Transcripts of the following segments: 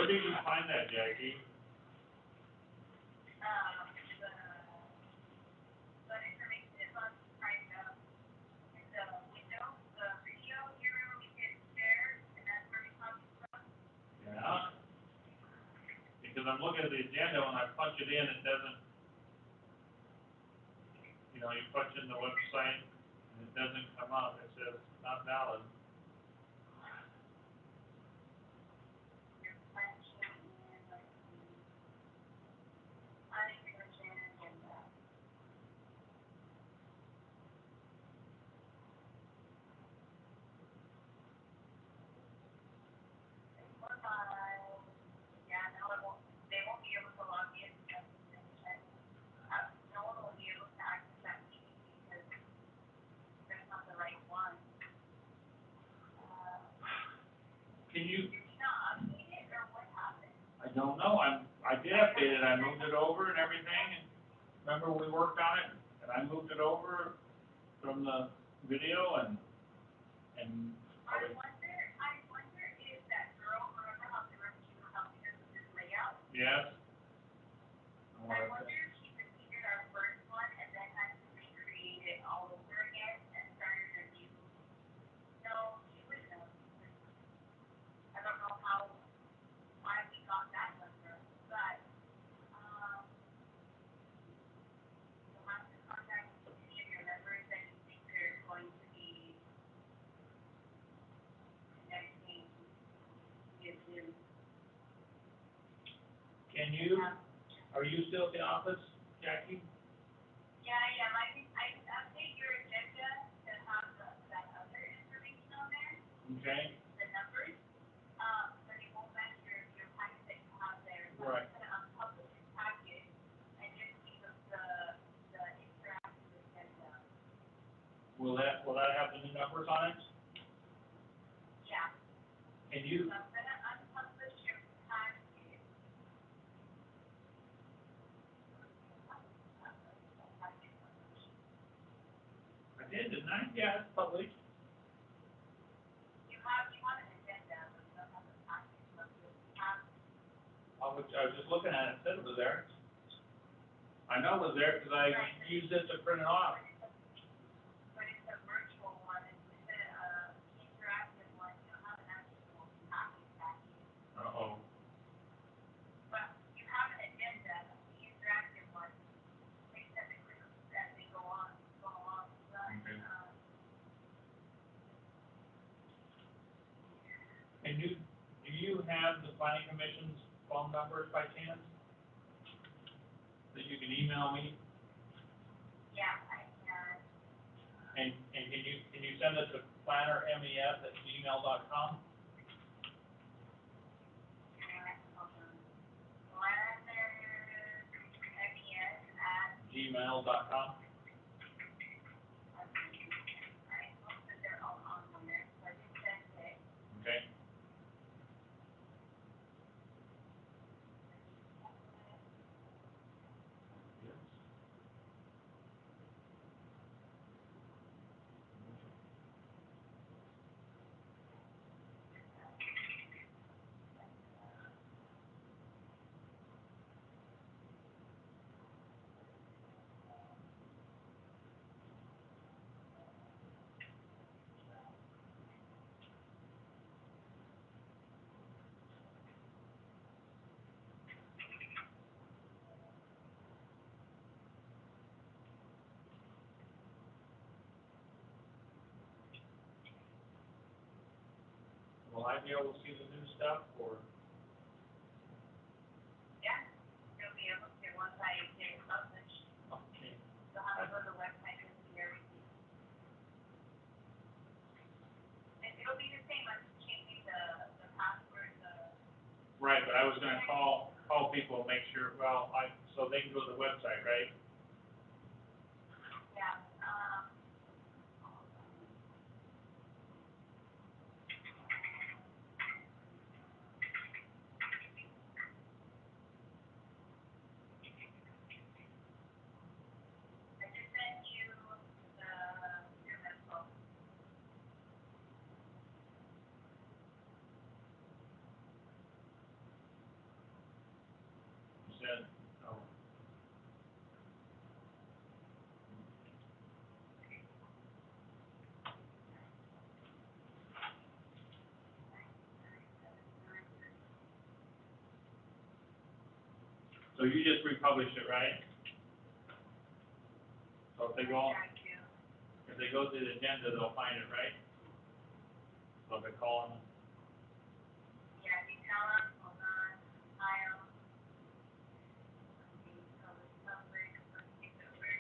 Where did you find that, Jackie? The information is on right in the window, the video. You remember we hit share, and that's where we talked from? Yeah. Because I'm looking at the agenda, when I punch it in, it doesn't, you know, you punch in the website, and it doesn't come up, it says not valid. You're punching in, like, unencryption and, yeah, no, it won't, they won't be able to log in, no one will be able to access that meeting because that's not the right one. Can you, Did you not update it, or what happened? I don't know, I did update it, I moved it over and everything, and remember we worked on it, and I moved it over from the video, and I wonder if that girl, remember how she was helping us with this layout? yes. I wonder if she repeated our first one and then had to recreate it all over again and started a new. No, she wouldn't have. I don't know why we got that number, but, you'll have to contact any of your members that you think are going to be connecting via Zoom. Can you, are you still at the office, Jackie? Yeah, I can update your agenda to have that other information on there, Okay, the numbers, but it won't match your packet that you have there. So right. I'm just gonna unpublish your packet and just keep the interactive agenda. Will that have the new numbers on it? Yeah, Can you, so I'm gonna unpublish your packet. I did, didn't I? Yeah, it's published. You have an agenda, but you don't have the packet, so you have. I was just looking at it, it said it was there. I know it was there, because I used it to print it off. But it's a virtual one, it's an interactive one, you don't have an actual packet. Uh-oh. But you have an agenda, the interactive one, things that they click as they go along, but, Okay. And do you have the planning commission's phone numbers by chance? That you can email me? yeah, I can, And can you send it to plannermes@gmail.com? hold on. Planner, MES at, gmail.com? alright, most of they're all on there, so I just sent it. Okay. Yes. Will I be able to see the new stuff, or? Yeah, you'll be able to, once I get it published, Okay. you'll have to go to the website and see everything. And it'll be the same, I'm just changing the password, Right, but I was gonna call people and make sure, so they can go to the website, right? yeah, I just sent you the Zoom info. So you just republish it, right? So if they go, to the agenda, they'll find it, right? So if they call them, Yeah, you tell them, hold on, file. Okay, so the public, let's take it over.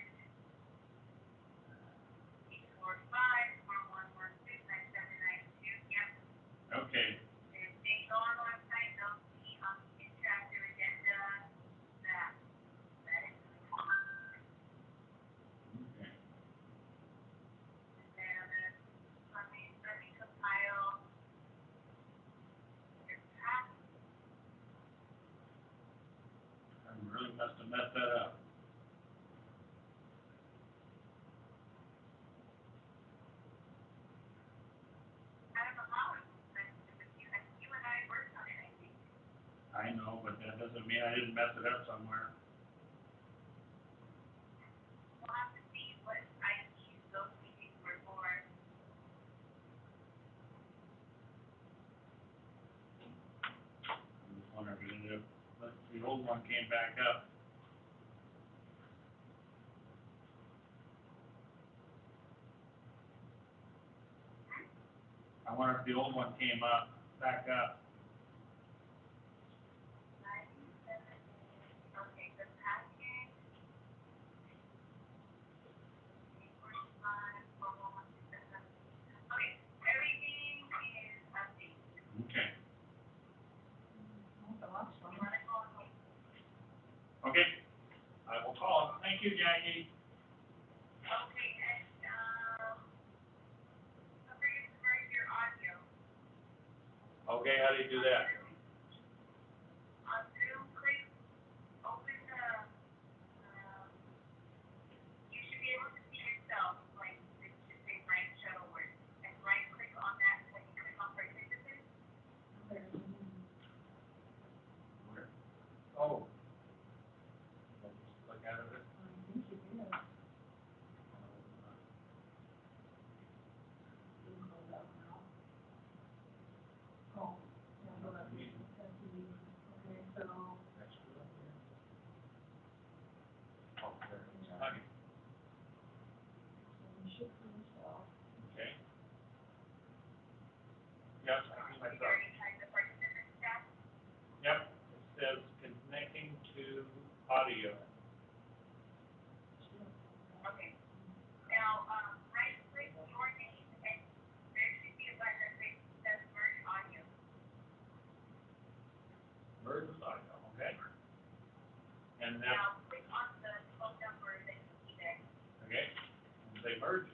845-4116-9792, yep. okay, If they go on the website, they'll see on the interactive agenda that is. okay. And then let me compile your pack. I really must have messed that up. I don't know how it's with you, and you and I worked on it, I think. I know, but that doesn't mean I didn't mess it up somewhere. We'll have to see what IDs those meetings were for. I'm just wondering if it ended up, the old one came back up. I wonder if the old one came up, back up. Okay, the packet. 845-4116-9792. Okay, everything is updated. Okay. You wanna call me? Okay, I will call him. Thank you, Jackie. Okay, and, don't forget to merge your audio. Okay, how do you do that? On Zoom, click, open the, you should be able to see yourself, like, it should say Frank Shuttleworth, and right click on that, when you click on participants, Where? Oh. Did I just click out of it? Oh, there it is. Okay. Okay. Yep, I see you myself. already typed the participants tab. Yep, it says connecting to audio. Okay. Now, right click your name, and there should be a button that says merge audio. Merge with audio, okay? And then, Now, click on the phone number that you see there. okay, and say merge.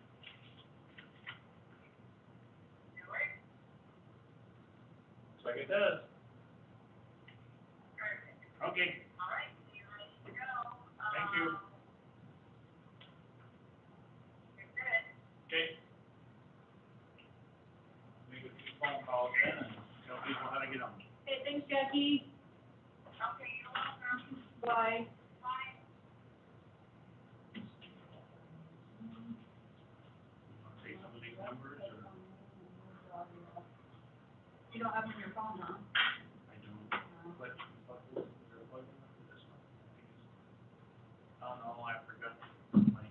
Do it. Looks like it does. Perfect. Okay, All right, you're ready to go. thank you. You're good. Okay. Make a few phone calls then and tell people how to get them. Hey, thanks, Jackie. Okay, you're welcome. Bye. Bye. Say some of these numbers or? You don't have it on your phone, huh? I don't, but, is there a plug in for this one? Oh, no, I forgot my.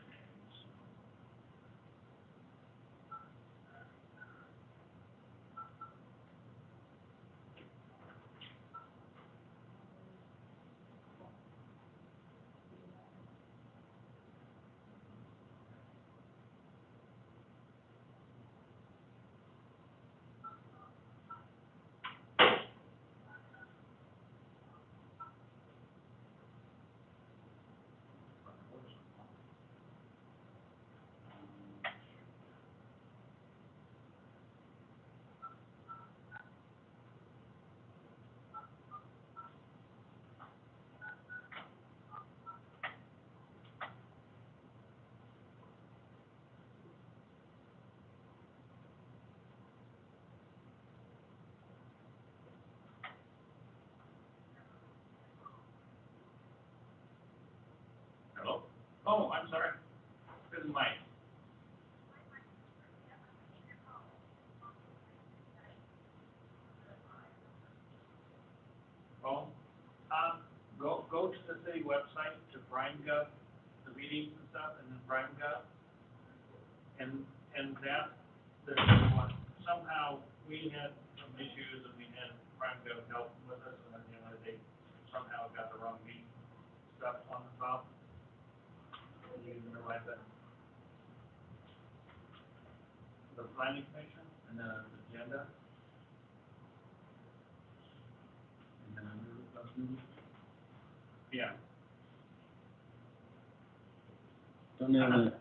Okay, so. website to PrimeGov, the meetings and stuff, and then PrimeGov. And that, somehow we had some issues and we had PrimeGov help with us, and at the end of the day, somehow got the wrong meeting stuff on the top. You didn't realize that. The planning commission, and then an agenda. And then yeah. Don't have a,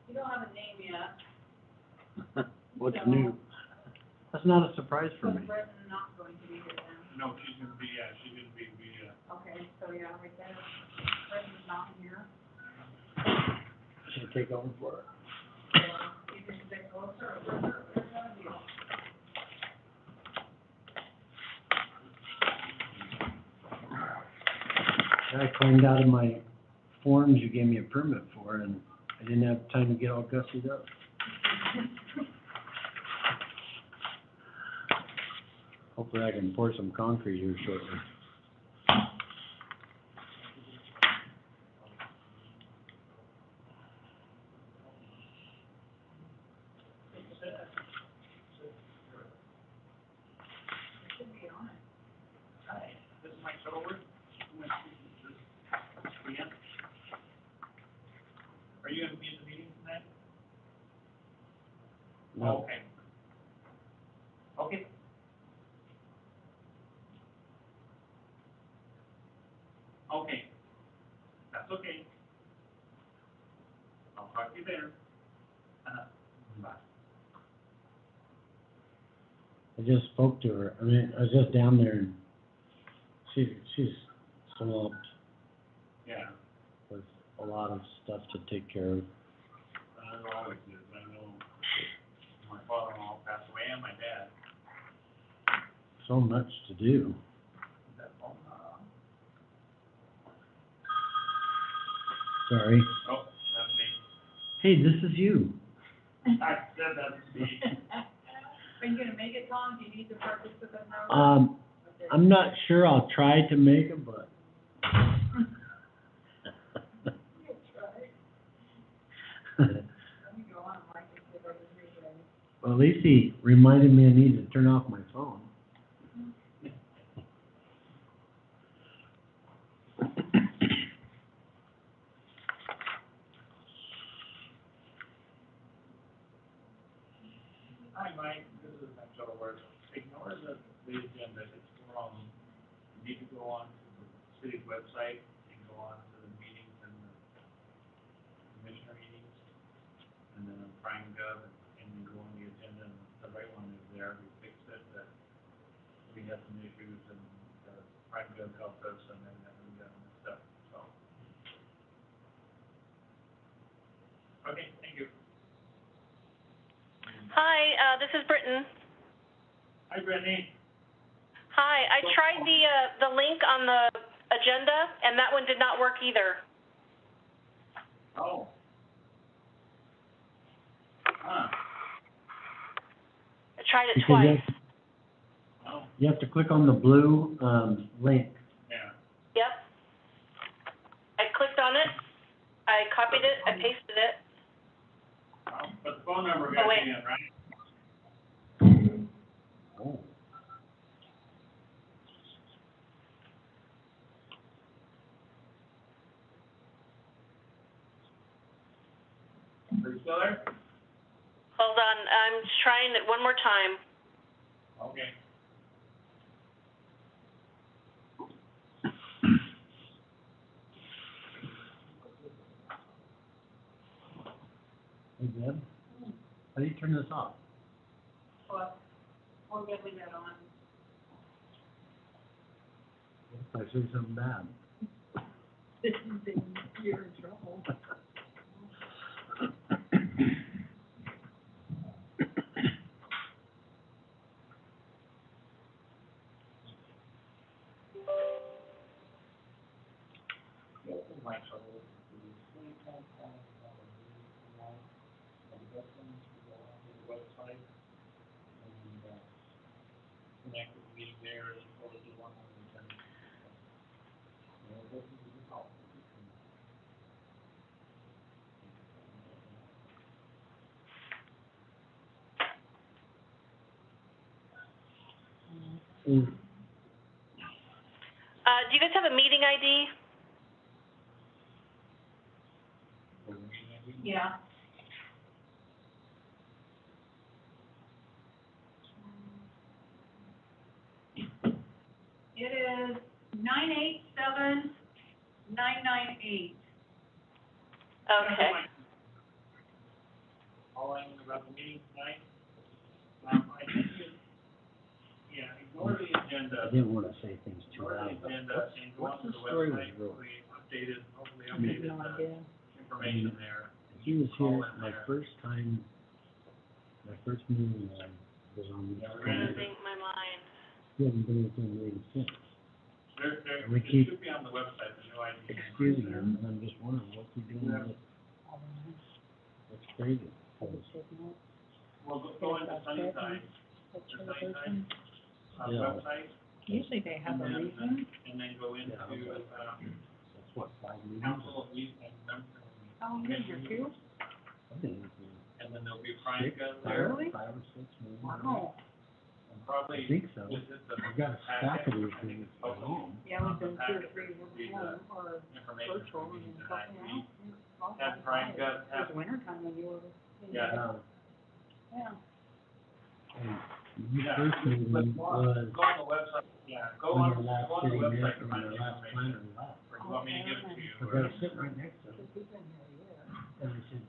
You don't have a name yet. what's So- new? That's not a surprise for So me. Brett's not going to be here then. No, she's gonna be, Okay, so yeah, right there, Brett's not here. Should take over for her. So you can sit closer or further, whatever you want. I climbed out of my forms you gave me a permit for, and I didn't have time to get all gussied up. Hopefully I can pour some concrete here shortly. It should be on it. this is my shoulder. Are you gonna be in the meeting tonight? No. Okay. Okay. Okay. That's okay. I'll talk to you later. Bye. I just spoke to her, I mean, I was just down there, and she's swamped Yeah, with a lot of stuff to take care of. there always is. I know my father-in-law passed away and my dad. So much to do. Sorry. Oh, that's me. Hey, this is you. I said that's me. Are you gonna make it, Tom? Do you need the participant number? I'm not sure, I'll try to make it, but. Let me go on, Mike, and see if I can read it. Well, at least he reminded me I need to turn off my phone. Hi, Mike, this is Mike Shuttleworth. Ignore the agenda, it's wrong. You need to go on to the city's website and go on to the meetings and the commissioner meetings, and then on PrimeGov, and then go on the agenda, and the right one is there, we fixed it, that we had some issues, and PrimeGov helped us, and then we got messed up, so. Okay, thank you. Hi, this is Britton. Hi, Brittany. Hi, I tried the link on the agenda, and that one did not work either. Oh. Huh. I tried it Because twice. Oh, You have to click on the blue, link. yeah. Yep. I clicked on it, I copied it, I pasted it. But the phone number got wait. you in, right? Oh. Are you still there? Hold on, I'm trying it one more time. Okay. Hey, Deb, how do you turn this off? But, or get we that on. If I say something bad. Then you're in trouble. Mike Shuttle. Website and connect with the meeting there as opposed to one on the agenda. Mm. Do you guys have a meeting ID? Yeah. It is 987-998. Okay. Calling about the meeting tonight. I think ignore the agenda. I didn't wanna say things too Ignore loud, the but agenda and go what's onto the the story with website, Rose? hopefully I mean, updated No idea. information there. He was here my first time, my first meeting was on the. Yeah, we're I'm gonna losing my mind. He hasn't been with the meeting since. There, We it keep should be on the website, the new ID. excusing him, and I'm just wondering, what's he doing with, that's crazy. Well, go into Sunnyside, the Sunnyside, Yeah. website, Usually they have a reason. and then go into, That's what, 5 meetings? council of youth and Oh, yeah, you're cute. I think it's and then there'll be six, Franca there, Really? 5 or 6 meetings. Wow. and probably I think so. visit the I've got a stack of these packet, I think things it's at posted. home. Yeah, we've done 2 or 3 of Read them the home or information virtual from and meeting then tonight. something else. Have Franca, It have, was winter time when you were. yeah, Yeah. And the Yeah. first meeting But was go on the website, yeah, go when on, our last go on the city website met, to and find our the last planner information, left. or you want me to give it to you, Because I or, was sitting right next to him, Because he's been here a year. and I said,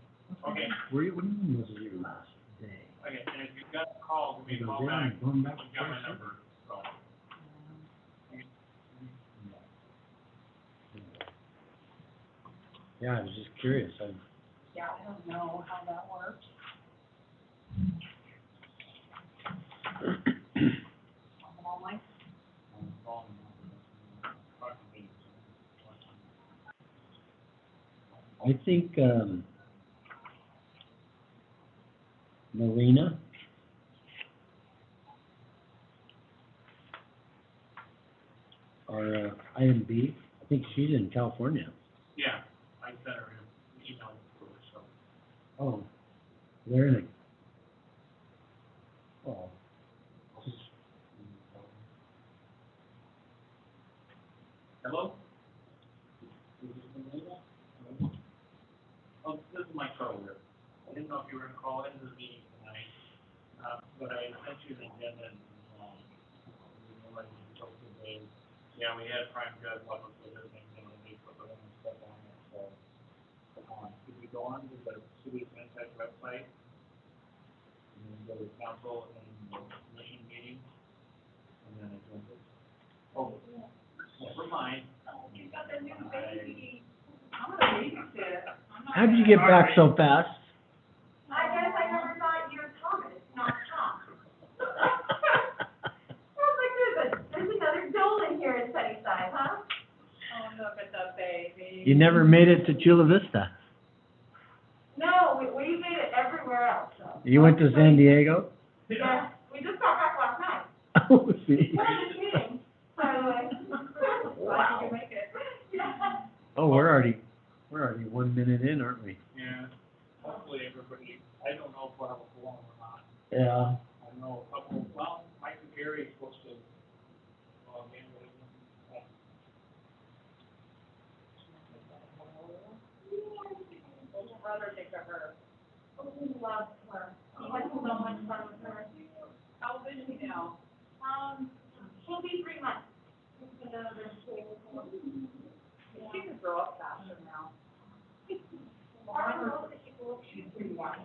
okay, what do you mean was it your last day? okay, and if you've got a call, give He me a goes, call yeah, back, I'm going back you to got my Forest number, so. Yeah, I was just curious, Yeah, I don't know how that works. All my, I think, Marina or, item B, I think she's in California. Yeah, I sent her an email before, so. Oh, they're in a, oh. Hello? Is this Melina? Hello? Oh, this is my coworker. I didn't know if you were gonna call into the meeting tonight, but I sent you the agenda and, yeah, we had Prime Gov help us with everything, and they put the stuff on it, so. If you go on to the city Sunnyside website, and then go to council and commission meeting, and then agenda. Oh, never mind. you got the new baby. I'm gonna babysit. I'm not How'd you gonna- get back so fast? I guess I never thought you were Thomas, not Tom. There's another Joel in here in Sunnyside, huh? Oh, look at the baby. You never made it to Chula Vista. No, we made it everywhere else, so. You went to San Diego? Yeah, we just got back last night. Oh, see. We're just kidding, by the way. Glad you could make it. Yeah. Oh, we're already 1 minute in, aren't we? Yeah, hopefully everybody, I don't know if we'll have a forum or not. Yeah. I know a couple, well, Mike and Gary is supposed to, again, but it What's your brother think of her? We love her. We had so much fun with her. How old is she now? She'll be 3 months. She can grow up faster now. She's pretty wild.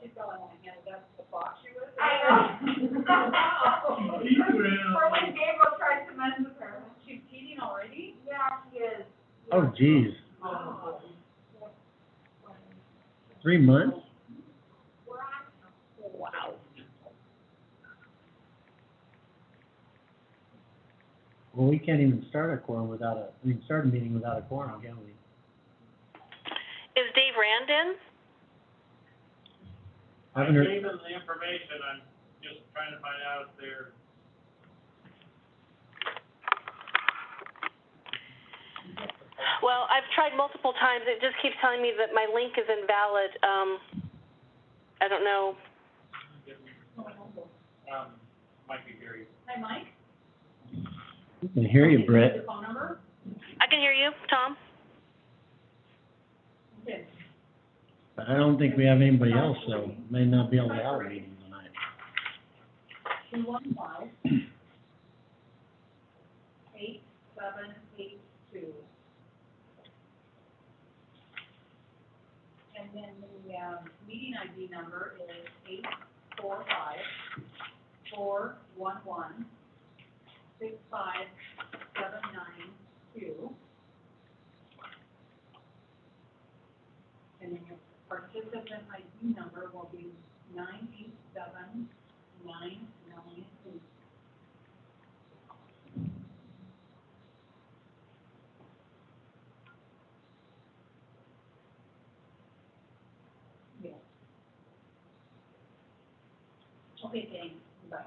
She's probably want to hand it up to the box she was. I know. Or when Gabriel tried to mess with her. She's teething already? Yeah, she is. Oh, geez. Oh. 3 months? Wow. Well, we can't even start a quorum without start a meeting without a quorum, can we? Is Dave Rand in? I Haven't heard- gave them the information, I'm just trying to find out if they're, Well, I I've tried multiple times. It just keeps telling me that my link is invalid. I don't know. Mike and Gary. Hi, Mike. I can hear you, Brett. Your phone number? I can hear you, Tom. Okay. But I don't think we have anybody else, so may not be able to have a meeting tonight. 215-8782. And then the, meeting ID number is 845-411-65792. And then your participant ID number will be 987998. Yeah. Okay, thanks. Bye.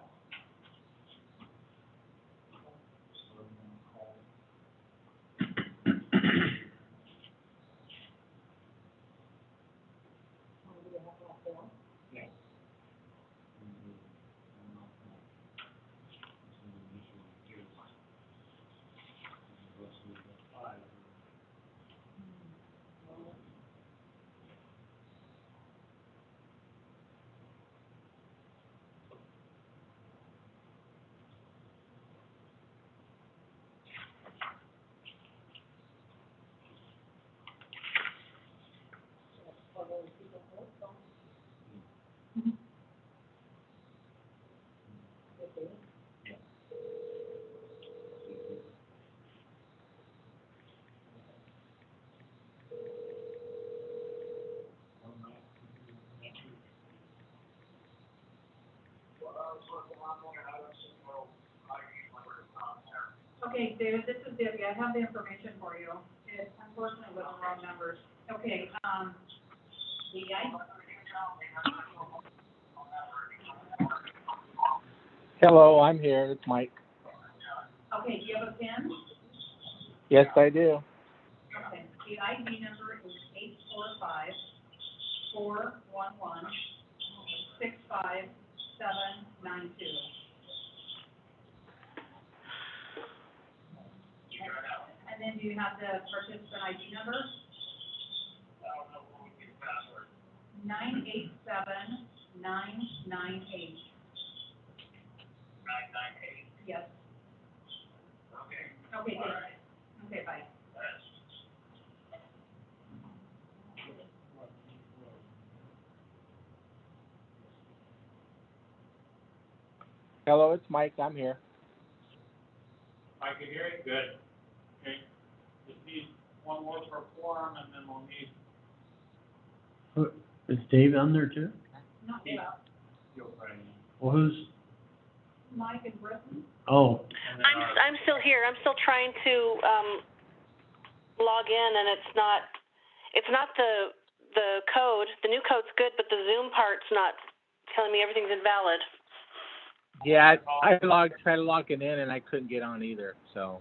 Okay, David, this is Debbie. I have the information for you. It's unfortunately with the wrong numbers. Okay, the Hello, I'm here. It's Mike. okay, do you have a pen? Yes, I do. Okay, the ID number is 845-411-65792. And then do you have the participant ID number? 987998. 998? Yes. Okay. Okay, thanks. Okay, bye. Hello, it's Mike. I'm here. I can hear you, good. Okay, just need one more for a quorum, and then we'll need, Is Dave on there too? Not yet. you'll probably, Well, who's, Mike and Britton? oh, and then I'm still here. I'm still trying to log in, and it's not the code. The new code's good, but the Zoom part's not telling me everything's invalid. Yeah, I tried logging in and I couldn't get on either. So.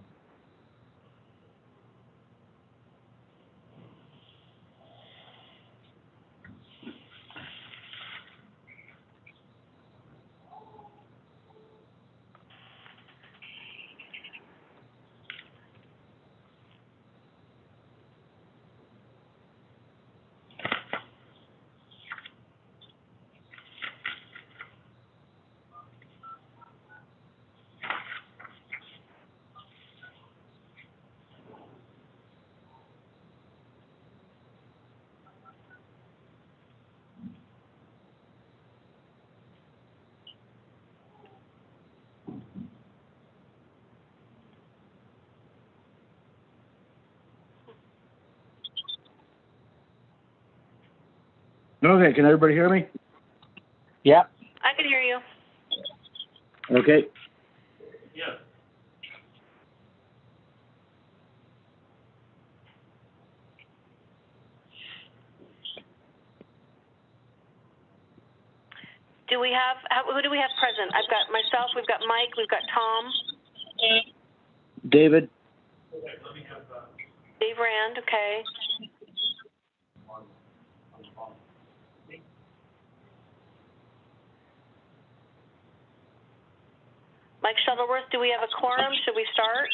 Okay, can everybody hear me? Yep. I can hear you. Okay. yes. Who do we have present? I've got myself, we've got Mike, we've got Tom. David? Okay, let me have, Dave Rand, Okay. on the phone. Mike Shuttleworth, do we have a quorum? Should we start?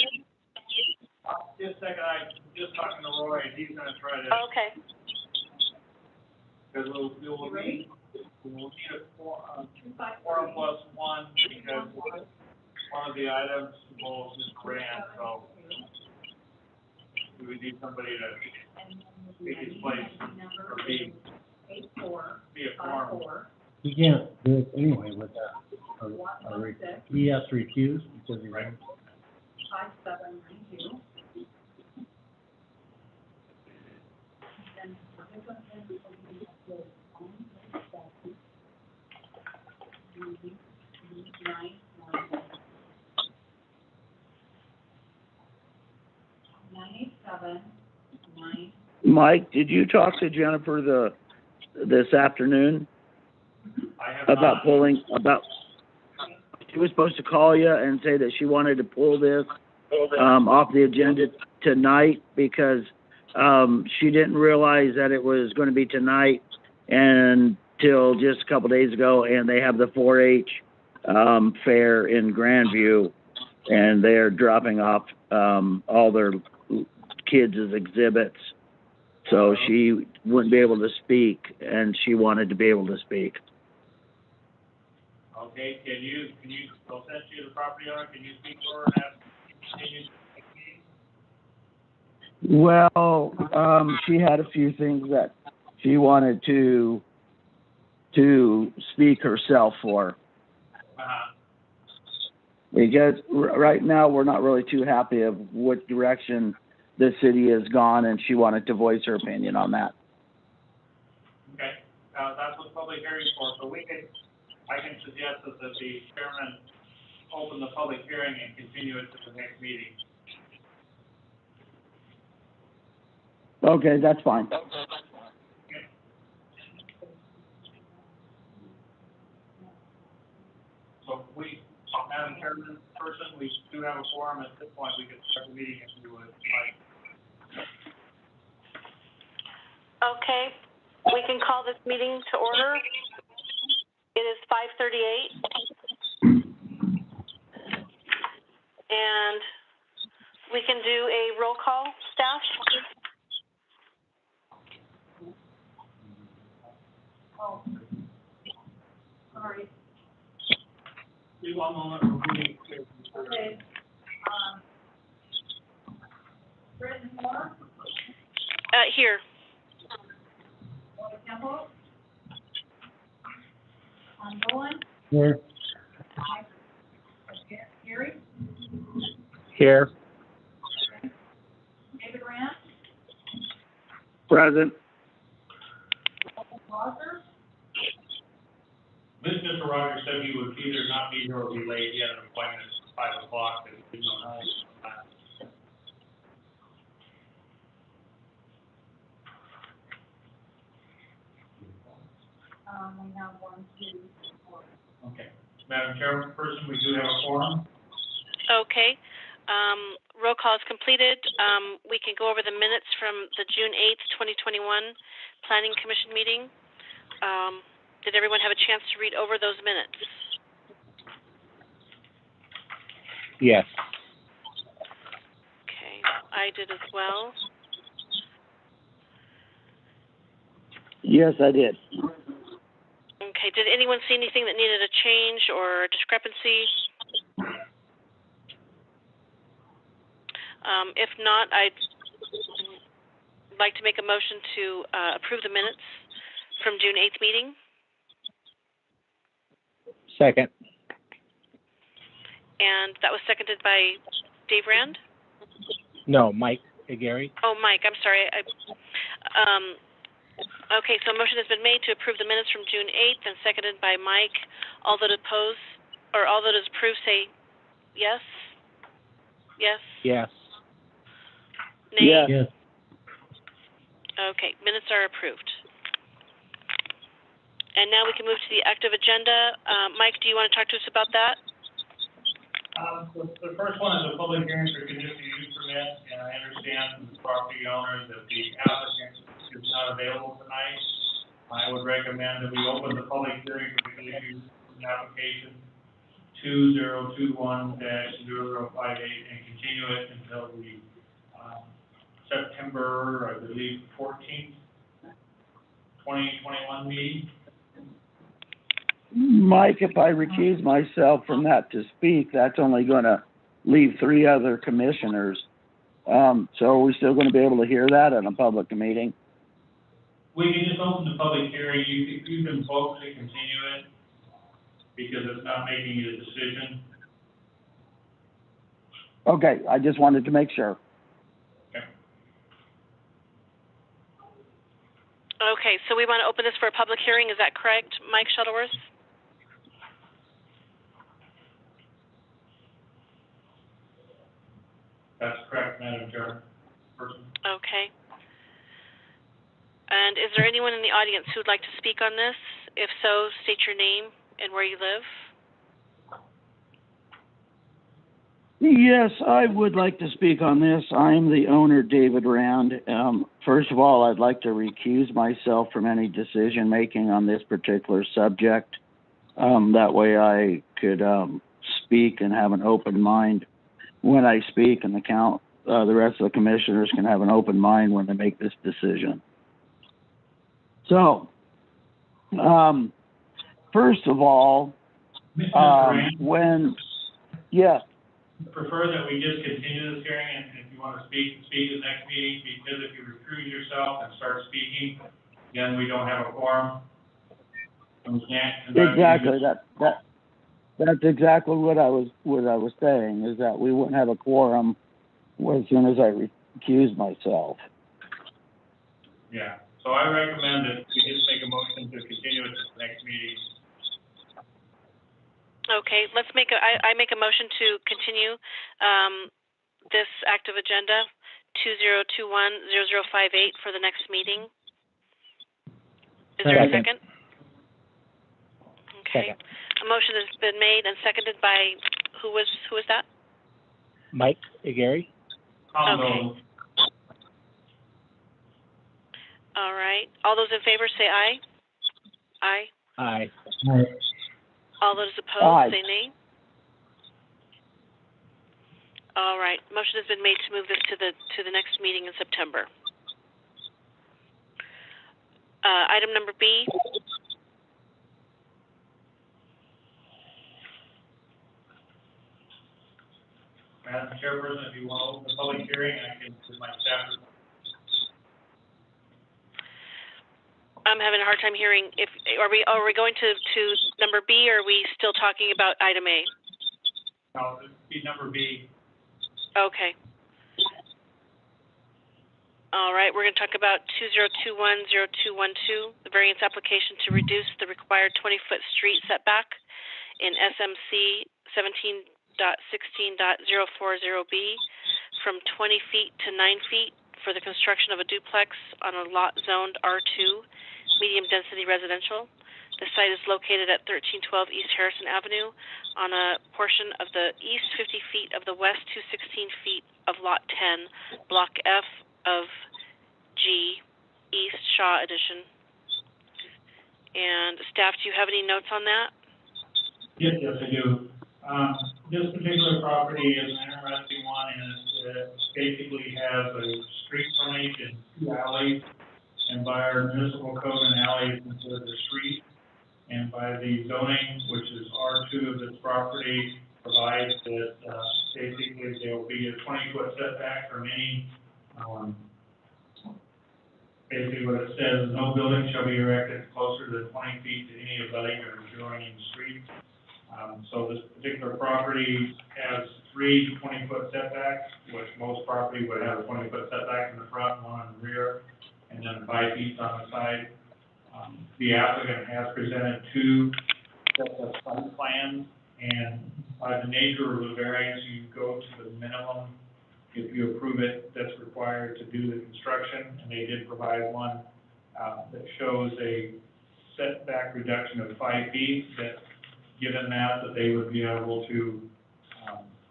Just a second, I'm just talking to Roy, and he's gonna try to, Okay. because we'll need a quorum plus one, because one of the items involves this grant, so we would need somebody to take his place or be a quorum. He can't do it anyway with that. He has to recuse because he's. Right. 5792. Mike, did you talk to Jennifer this afternoon I have about not, she was supposed to call you and say that she wanted to pull this, off the agenda tonight because, she didn't realize that it was gonna be tonight until just a couple days ago, and they have the 4-H, fair in Grandview, and they're dropping off, all their kids as exhibits. So she wouldn't be able to speak, and she wanted to be able to speak. okay, I'll send you the property owner, can you speak for her and have, continue the meeting? Well, she had a few things that she wanted to speak herself for. Uh-huh. Because right now, we're not really too happy of what direction the city has gone, and she wanted to voice her opinion on that. Okay, that's what public hearing's for, so I can suggest that the chairman open the public hearing and continue it to the next meeting. Okay, that's fine. So Madam Chairman, we do have a quorum at this point, we could start the meeting if you would like. Okay. We can call this meeting to order. It is 5:38. And we can do a roll call, staff? Oh, sorry. Give one moment, we're moving. Okay. Britton Moore, Here. Lloyd Temple. Bowen, Here. Gary, Here. David Rand, Present. Rogers, Mr. Rogers said he would either not be here or be late, he had an appointment at 5 o'clock, and he didn't know. we have 1, 2, 4. Okay, Madam Chairperson, we do have a quorum. Okay. Roll call is completed. We can go over the minutes from the June 8th, 2021 Planning Commission meeting. Did everyone have a chance to read over those minutes? Yes. Okay, I did as well. Yes, I did. Okay, did anyone see anything that needed a change or discrepancy? If not, I'd like to make a motion to approve the minutes from June 8th meeting. Second. And that was seconded by Dave Rand? No, Mike. Hey, Gary. Oh, Mike, I'm sorry. Okay, so a motion has been made to approve the minutes from June 8th and seconded by Mike. All that oppose, or all that is approved say yes? Yes? Yes. Nay? Yes. Yes. Okay, minutes are approved. And now we can move to the active agenda. Mike, do you want to talk to us about that? The first one is a public hearing for conditional use permit, and I understand from the property owner that the applicant is not available tonight. I would recommend that we open the public hearing for conditional use application 2021-0058 and continue it until the, September, I believe, 14th, 2021 meeting. Mike, if I recuse myself from that to speak, that's only gonna leave 3 other commissioners. So are we still gonna be able to hear that in a public meeting? We can just open the public hearing, you can vote to continue it, because it's not making a decision. Okay, I just wanted to make sure. Okay. Okay, so we want to open this for a public hearing, is that correct, Mike Shuttleworth? That's correct, Madam Chairperson. Okay. And is there anyone in the audience who would like to speak on this? If so, state your name and where you live. Yes, I would like to speak on this. I'm the owner, David Rand. First of all, I'd like to recuse myself from any decision-making on this particular subject. That way I could speak and have an open mind when I speak, and the rest of the commissioners can have an open mind when they make this decision. So, first of all, yes. Prefer that we just continue this hearing, and if you want to speak at the next meeting, because if you recuse yourself and start speaking, then we don't have a quorum. And we can't conduct. Exactly. That's exactly what I was saying, is that we wouldn't have a quorum as soon as I recuse myself. Yeah. So I recommend that we just make a motion to continue it to the next meeting. Okay, I make a motion to continue this active agenda 2021-0058 for the next meeting. Is there a second? Okay. Second. A motion has been made and seconded by who was that? Mike Aguirre? Okay. All right. All those in favor say aye. Aye. Aye. All those opposed Aye. say nay. All right. Motion has been made to move this to the next meeting in September. Item number B. Madam Chairperson, if you want to open the public hearing, I can, with my staff. I'm having a hard time hearing. Are we going to number B, or are we still talking about item A? No, it'd be number B. Okay. All right, we're going to talk about 2021-0212, the variance application to reduce the required 20-foot street setback in SMC 17.16.040B from 20 feet to 9 feet for the construction of a duplex on a lot zoned R2, medium-density residential. The site is located at 1312 East Harrison Avenue on a portion of the east 50 feet of the west 216 feet of Lot 10, Block F of G, East Shaw Edition. And staff, do you have any notes on that? Yes, I do. This particular property is an interesting one, and it basically has a street frontage and 2 alleys. And by our municipal code, an alley is considered a street. And by the zoning, which is R2 of this property, provides that basically there will be a 20-foot setback from any, basically what it says, no building shall be erected closer than 20 feet to any abutting or adjoining street. So this particular property has 3 20-foot setbacks, which most property would have a 20-foot setback in the front, 1 in the rear, and then 5 feet on the side. The applicant has presented 2 sets of site plans, and by the nature of the variance, you go to the minimum, if you approve it, that's required to do the construction, and they did provide one that shows a setback reduction of 5 feet, that given that they would be able to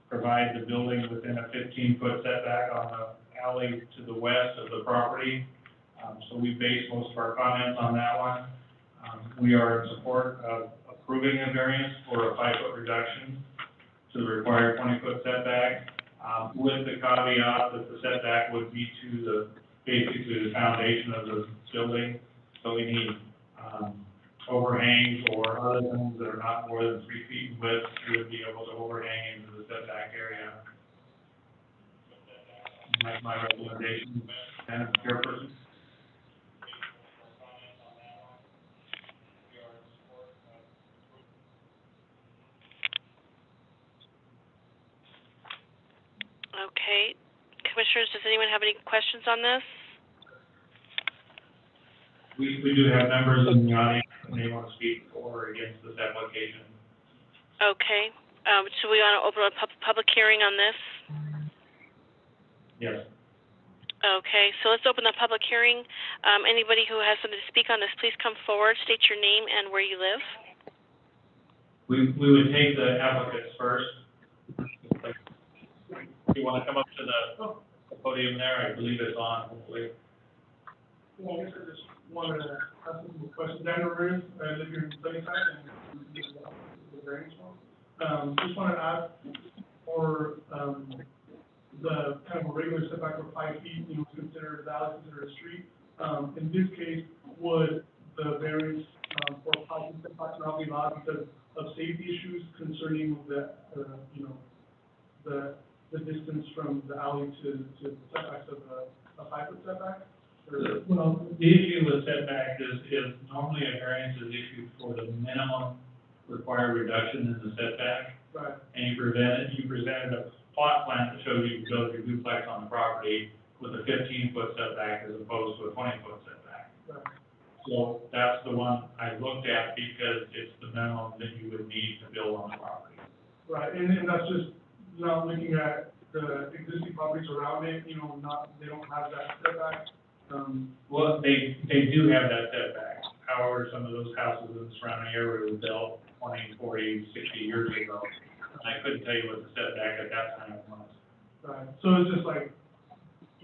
provide the building within a 15-foot setback on the alley to the west of the property. So we base most of our comments on that one. We are in support of approving a variance for a 5-foot reduction to the required 20-foot setback, with the caveat that the setback would be to basically the foundation of the building. So we need, overhangs or other things that are not more than 3 feet in width, you would be able to overhang into the setback area. That's my recommendation, Madam Chairperson. Okay. Commissioners, does anyone have any questions on this? We do have members in the audience, and they want to speak for or against this application. Okay. So we want to open a public hearing on this? Yes. Okay, so let's open the public hearing. Anybody who has something to speak on this, please come forward, state your name and where you live. We would take the applicants first. You want to come up to the podium there? I believe it's on, hopefully. Well, I guess I just wanted to ask some questions. Daniel Ruiz, I live here in Sunnyside, and the variance one. Just wanted to ask for, the kind of a regular setback of 5 feet, you know, considered valid, considered a street. In this case, would the variance, for 5 feet setback not be allowed because of safety issues concerning the, you know, the distance from the alley to the setbacks of a 5-foot setback? Well, the issue with setback is normally a variance is issued for the minimum required reduction in the setback. Right. And you presented a plot plan that shows you build your duplex on the property with a 15-foot setback as opposed to a 20-foot setback. Right. So that's the one I looked at because it's the minimum that you would need to build on the property. Right, and that's just not looking at the existing properties around it, you know, they don't have that setback. Well, they do have that setback. However, some of those houses in the surrounding area were built 20, 40, 60 years ago. And I couldn't tell you what the setback at that time was. Right, so it's just like,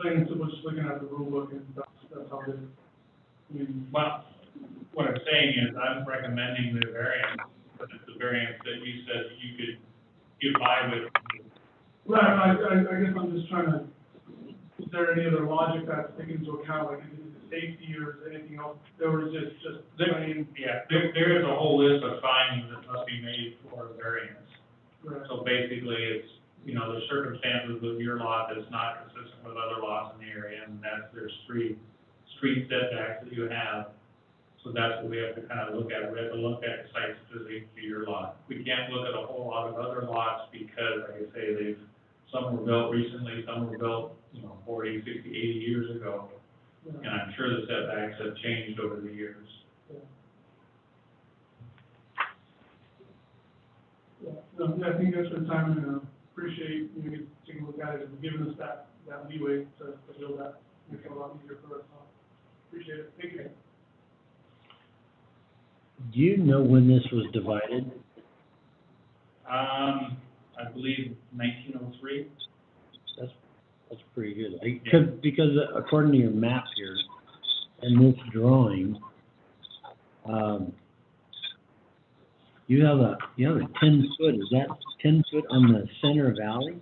plain and simple, just looking at the rule book and that's how it is. I mean, Well, what I'm saying is I'm recommending the variance, but it's the variance that you said you could get by with. right, I guess I'm just trying to, is there any other logic that's taken into account, like is it safety or is there anything else? There was just plain. Yeah, there is a whole list of findings that must be made for a variance. Right. So basically, it's, you know, the circumstances of your lot that's not consistent with other lots in the area, and that's their street setbacks that you have. So that's what we have to kind of look at. We have to look at site specific to your lot. We can't look at a whole lot of other lots because, like I say, some were built recently, some were built, 40, 60, 80 years ago. Yeah. And I'm sure the setbacks have changed over the years. Yeah, no, I think that's for the time, and appreciate you taking a look at it and giving us that leeway to build that, make it a lot easier for us. Appreciate it, thank you. Do you know when this was divided? I believe 1903. That's pretty good. Because according to your map here and this drawing, you have a 10-foot, is that 10 foot on the center of alley?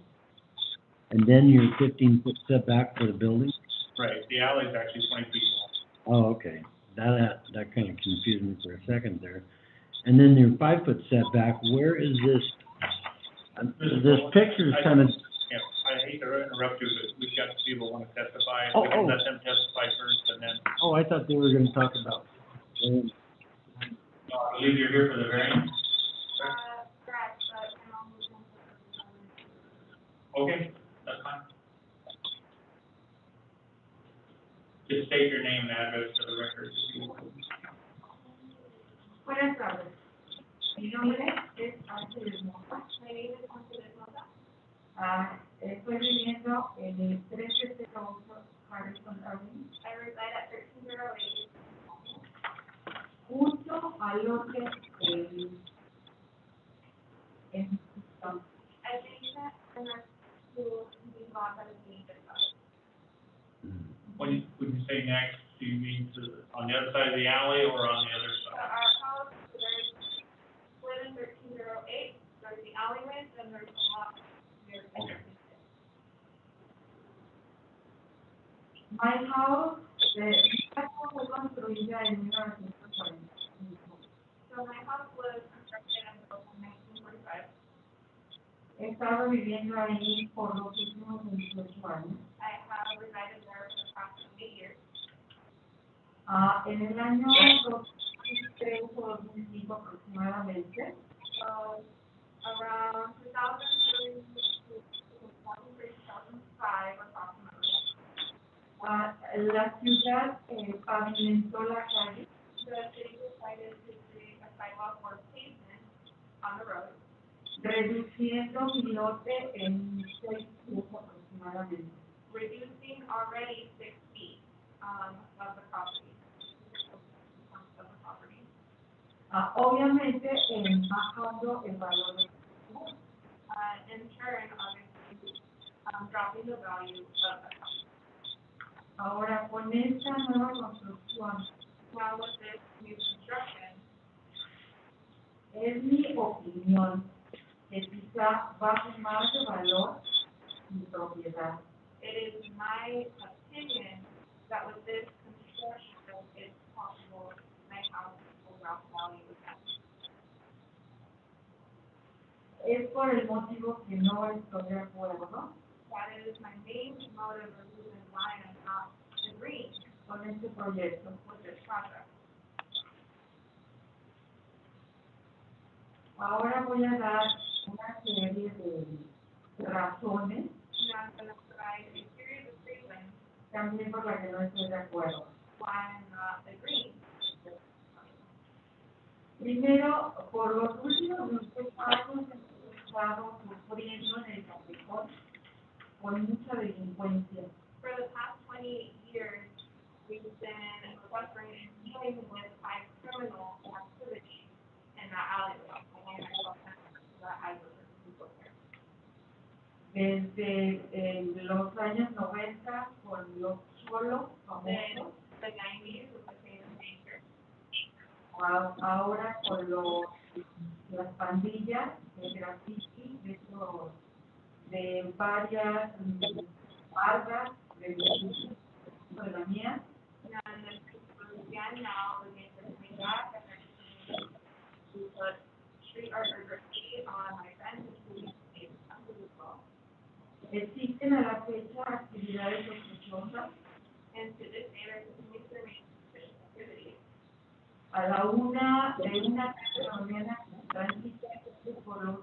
And then your 15-foot setback for the building? Right, the alley is actually 20 feet Oh, okay. That kind of confused me for a second there. And then your 5-foot setback, where is this? This picture is kind of. Yeah, I hate to interrupt you, but we've got people who want to testify. Oh, We can oh. let them testify first, and then, Oh, I thought they were gonna talk about. I believe you're here for the variance. Correct, but I'm Okay, that's fine. Just state your name and address for the record. Buenas tardes. Mi nombre es Ángeles Mota. My name is Ángeles Mota. Estoy viviendo en el 1308 Harrison Avenue. I reside at 1308. Justo al norte en I think that and that's to be bought by the city itself. When you say next, do you mean on the other side of the alley or on the other So side? our house, there's split in 1308, there's the alleyway, and there's a lot near. Okay. My house, mi casa fue construida en 1945. So my house was constructed in 1945. He estado viviendo ahí por los últimos 28 años. I have resided there for the past 8 years. En el año 2003 o 2005 aproximadamente, so around 2003 to 2005 approximately, la ciudad pavimentó la calle. The city decided to create a sidewalk or pavement on the road, reduciendo mi lote en 6 pies aproximadamente. Reducing already 6 feet of the property. Obviamente, bajando el valor de in turn, obviously, dropping the value of the house. Ahora, con esta nueva construcción, now with this new construction, es mi opinión que quizá baje más de valor mi propiedad. It is my opinion that with this construction, it's possible my house will drop value. Es por el motivo que no estoy de acuerdo. That is my main motive or reason why I'm not agreeing con este proyecto, with this project. Ahora voy a dar una serie de razones. Now I'm going to provide a series of reasons también por la que no estoy de acuerdo. Why I'm not agreeing. Primero, por los últimos 20 años he estado sufriendo en el callejón con mucha delincuencia. For the past 20 years, we've been suffering and dealing with high criminal activity in that alleyway. Desde los años 90 con los cholos famosos. The 90s with the famous gangsters. Ahora con las pandillas de graffiti, de varias bardas de la mía. And again now the gangsters are coming back and they're to put street art or graffiti on my fence, which is unbelievable. Existen a la fecha actividades sospechosas. And to this day there continues to remain suspicious activity. A la una de la mañana transita por los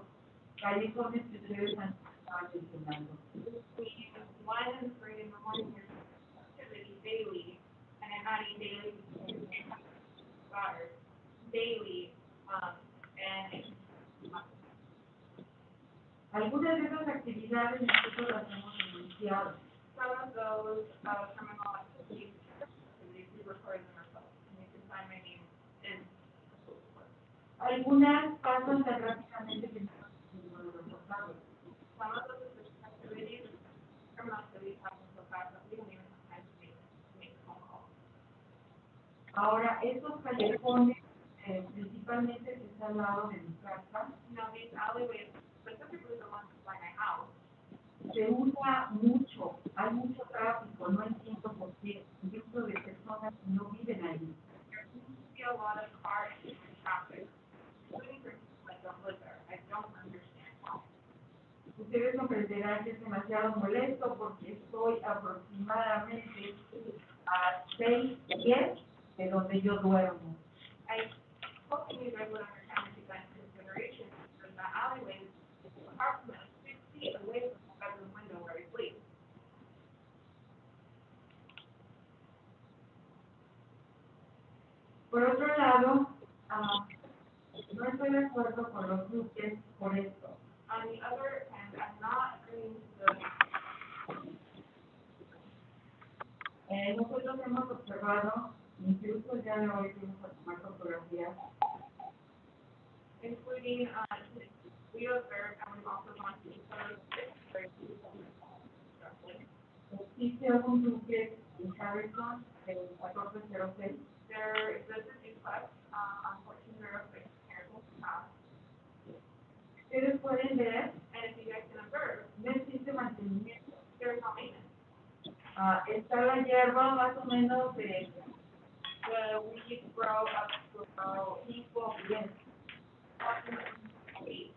callejones que ustedes han estado mencionando. Between 1 and 3 in the morning, there's activity daily, and I'm adding daily because daily, and algunas de esas actividades nosotros las hemos denunciado. Some of those criminal activities we record them ourselves. And you can find my name in the police report. Algunas pasan tan rápidamente que no podemos reportarlas. Some of those activities, criminal activities happen so fast that we don't even have time to make a phone call. Ahora, estos callejones, principalmente que está al lado de mi casa, these alleyways, specifically the ones by my house, se usa mucho, hay mucho tráfico, no entiendo por qué, incluso de personas que no viven ahí. There seems to be a lot of cars and traffic, including for people that don't live there. I don't understand why. Ustedes comprenderán que es demasiado molesto porque estoy aproximadamente a 6:10 de donde yo duermo. I hope you guys would understand and take that into consideration because the alleyway is approximately 6 feet away from the bedroom window where I sleep. Por otro lado, no estoy de acuerdo con los buques por esto. On the other hand, I'm not agreeing to nosotros hemos observado, incluso ya de hoy fuimos a tomar fotografías, including we observed and we've also gone to photos ¿Existe algún duplex en Harrison, el 1406? There exists a duplex, on 1406 Harrison Path, Ustedes pueden ver, and if you guys can observe, no existe mantenimiento. there's no maintenance. Está la hierba más o menos de The weeds grow up to about 5 pies. approximately 8.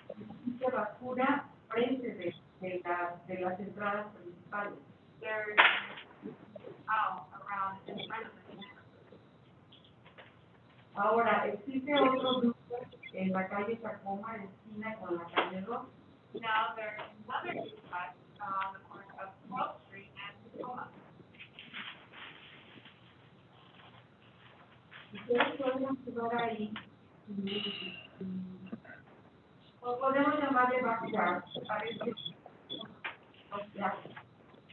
Existe basura frente de las entradas principales. There's out around in front of the camera. Ahora, existe otro duplex en la calle Tacoma, esquina con la calle 2. Now there's another duplex on the corner of 12th Street and Tacoma. Ustedes pueden observar ahí, o podemos llamarle backyard, parece backyard.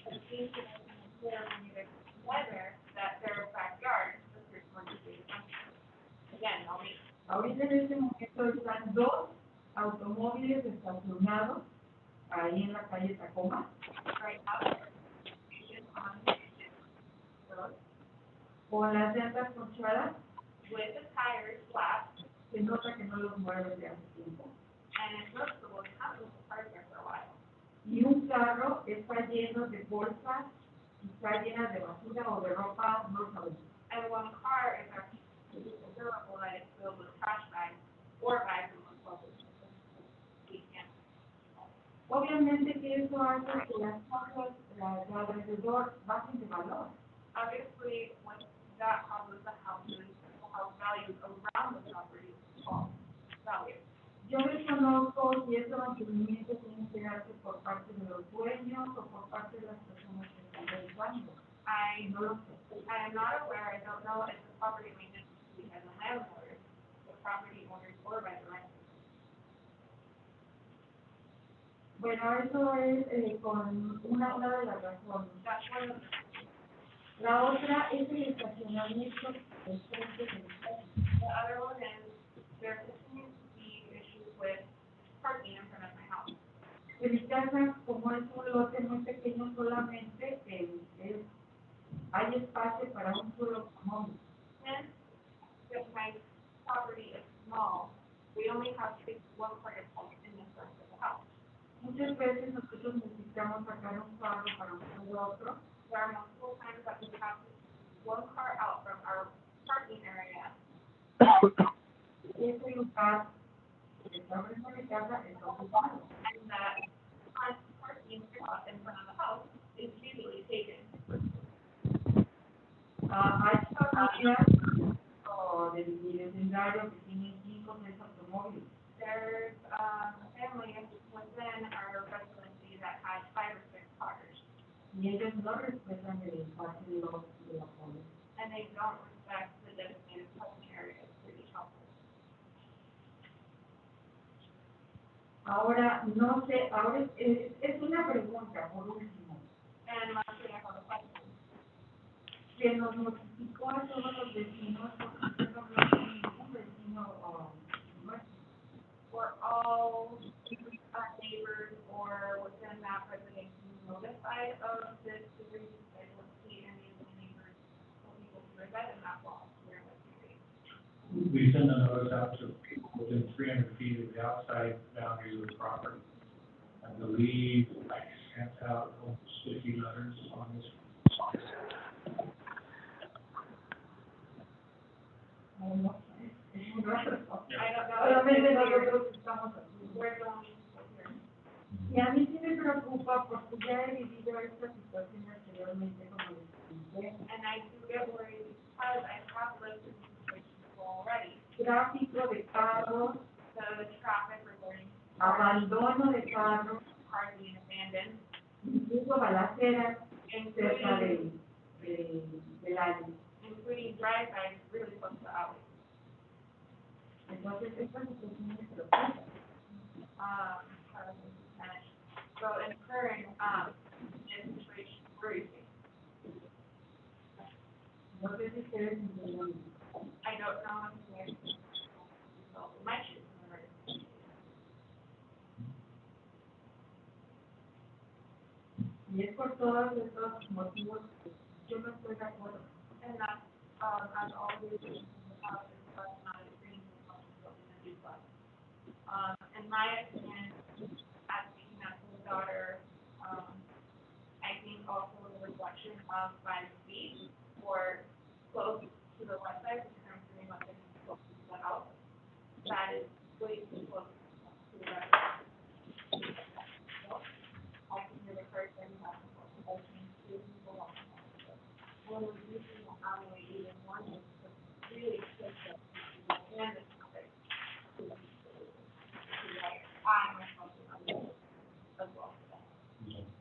It seems to be clear when you guys weather that their backyard is the first one to be. Again, no maintenance. Ahorita en este momento están 2 automóviles estacionados ahí en la calle Tacoma. Right now, there's on the road Con las llantas ponchadas, with the tires flat, se nota que no los mueven de hace tiempo. and it's noticeable they haven't moved the cars there for a while. Y un carro está lleno de bolsas, está llena de basura o de ropa, no sabemos. And one car is actually considerable that it's filled with trash bags or bags of clothes. We can't. Obviamente que eso hace que las cosas de alrededor bajen de valor. Obviously, when that causes the house values around the property fall value. Yo desconozco si ese mantenimiento tiene que darse por parte de los dueños o por parte de las personas que están rentando. No lo sé. I am not aware, I don't know if the property maintenance is by the landlord, the property owners, or by the renter. Bueno, eso es con una de las razones. That's one of the, La otra es el estacionamiento del frente del carro. the other one is, there continues to be issues with parking in front of my house. En mi casa, como es un lote muy pequeño solamente, hay espacio para un solo automóvil. Since my property is small, we only have one car in the front of the house. Muchas veces nosotros necesitamos sacar un carro para un otro. There are multiple times that we have one car out from our parking area, Ese lugar que está frente a mi casa está ocupado. and that parking spot in front of the house is usually taken. Hay familias de mi vecindario que tienen 5 o 6 automóviles. There's a family within our residency that has 5 or 6 cars, Y ellos no respetan el espacio de la familia. and they don't respect the designated parking areas for each household. Ahora, no sé, ahora es una pregunta, por último, And lastly, I have a question. que nos notificó a todos los vecinos, porque usted no habló con ningún vecino nuestro. Were all neighbors or within that residence notified of this degree? I don't see any of the neighbors or people who reside in that block during this period. We send a notice out to people within 300 feet of the outside boundaries of the property. I believe I sent out almost 50 letters on this. No sé, es muy raro. I don't know. Solamente nosotros estamos aquí. We're the only people here. Y a mí sí me preocupa porque ya he vivido esta situación anteriormente, como les dije. And I do get worried because I have lived in this situation before already. Tráfico de carros, The traffic regarding abandono de carros, cars being abandoned, incluso balaceras cerca del área. including drive-bys really close to ours. Entonces, esta situación me preocupa. So in current, this situation worries me. No sé si ustedes entienden. I don't know if there's, so my shoes in the right. Y es por todos estos motivos que yo no estoy de acuerdo. And that's, as always, discussed on a screen, in my opinion, as speaking as his daughter, I think also the reflection of my feet or close to the website, because I'm doing like close to the house, that is way too close to the website. So, I think the person has to open to people on the website. When we're using the alleyway, even one is really close to and the topic. I myself as well.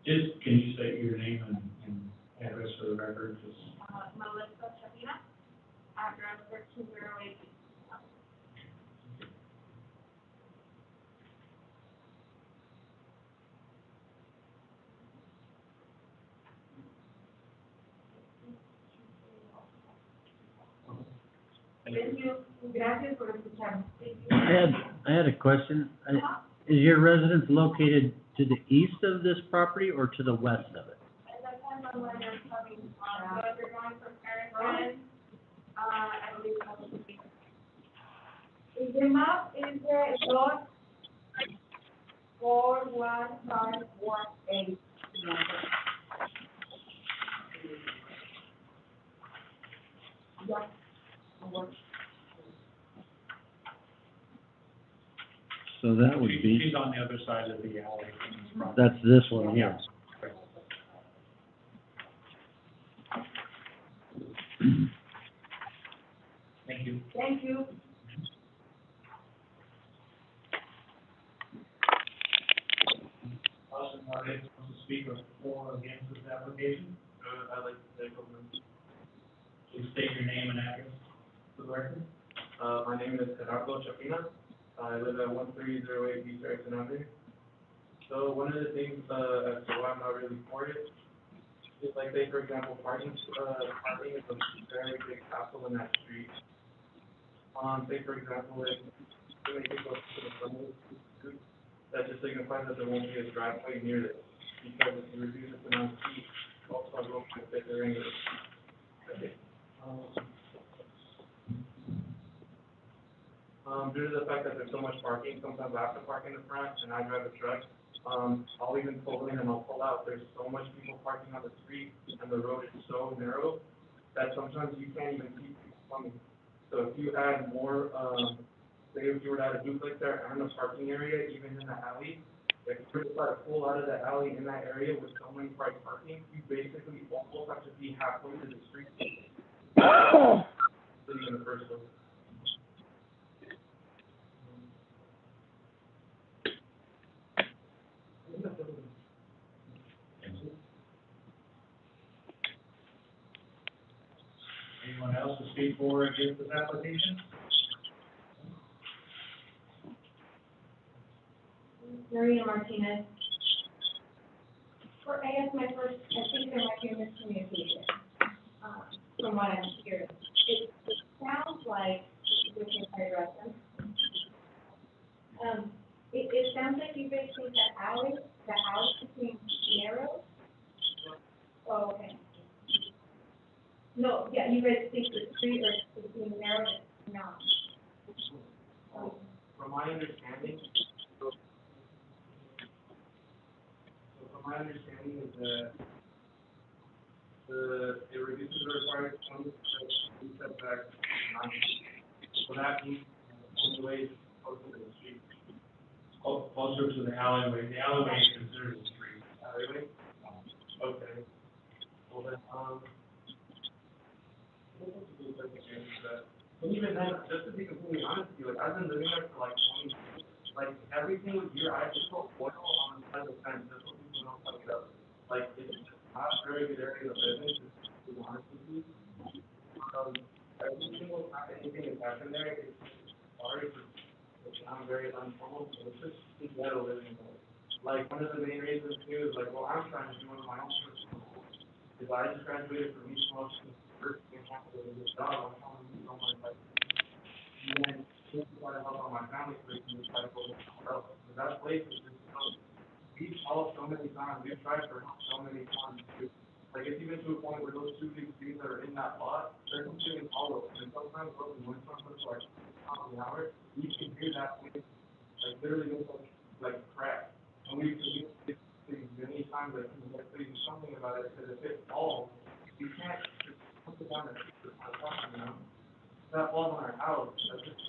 Just, can you state your name and address for the record, just? Melissa Chavina, address 1308. Thank you. Gracias por escucharme. I had a question. Is your residence located to the east of this property or to the west of it? It depends on where you're coming from. So if you're going from Harrison, I believe that would be. The map is dot 41518. Yeah. So that would be, She's on the other side of the alley. that's this one here. Thank you. Thank you. Austin, are you supposed to speak for or against this application? I'd like to take over. Please state your name and address for the record. My name is Gerardo Chapina. I live at 1308 East Harrison Avenue. So one of the things, as to why I'm not really for it, is like, say, for example, parking is a very big hassle in that street. Say, for example, if you make it go to the front of the street, that just signifies that there won't be a driveway near it. Because if you reduce the amount of feet, also I won't fit there anyway. Okay. Due to the fact that there's so much parking, sometimes I have to park in the front and I drive a truck. I'll even pull in and I'll pull out. There's so much people parking on the street and the road is so narrow that sometimes you can't even see people coming. So if you add more, say if you were to add a duplex there and a parking area, even in the alley, if you were to try to pull out of the alley in that area with so many cars parking, you basically almost have to be halfway to the street. In the first place. Anyone else to speak for or against this application? Maria Martinez. For, I guess my first, I think there might be a miscommunication, from what I'm hearing. It sounds like, with my reference, it sounds like you guys think the alley between narrow? Oh, okay. No, yeah, you guys think the street or between narrow and not? From my understanding, is that it reduces the required 20% setback. So that means the way it's closer to the street. Closer to the alleyway. The alleyway is considered a street. Alleyway? Okay. Well then, and even then, just to be completely honest with you, like, I've been living there for like 20 years. Like, every single year, I just put oil on the side of the fence, just so people don't fuck it up. Like, it's just not a very good area to live in, just to be honest with you. Every single time anything has happened there, it's sorry for, I'm very uncomfortable, so it's just better living there. Like, one of the main reasons too is like, well, I'm trying to do one of my own personal goals. If I just graduated from East Washington, first and capital of this job, I'm trying to do so much, like, and then try to help out my family first and try to go somewhere else. Because that place is just so, we all so many times, we've tried for so many times to, like, it's even to a point where those two big trees that are in that lot, they're consuming all of them, and sometimes those windstorms are like, half an hour, you can hear that wind, like, literally goes like crack. And we've communicated things many times, like, we do something about it, because if it falls, you can't just put it down and keep it on top, you know? If that falls on our house, that's just.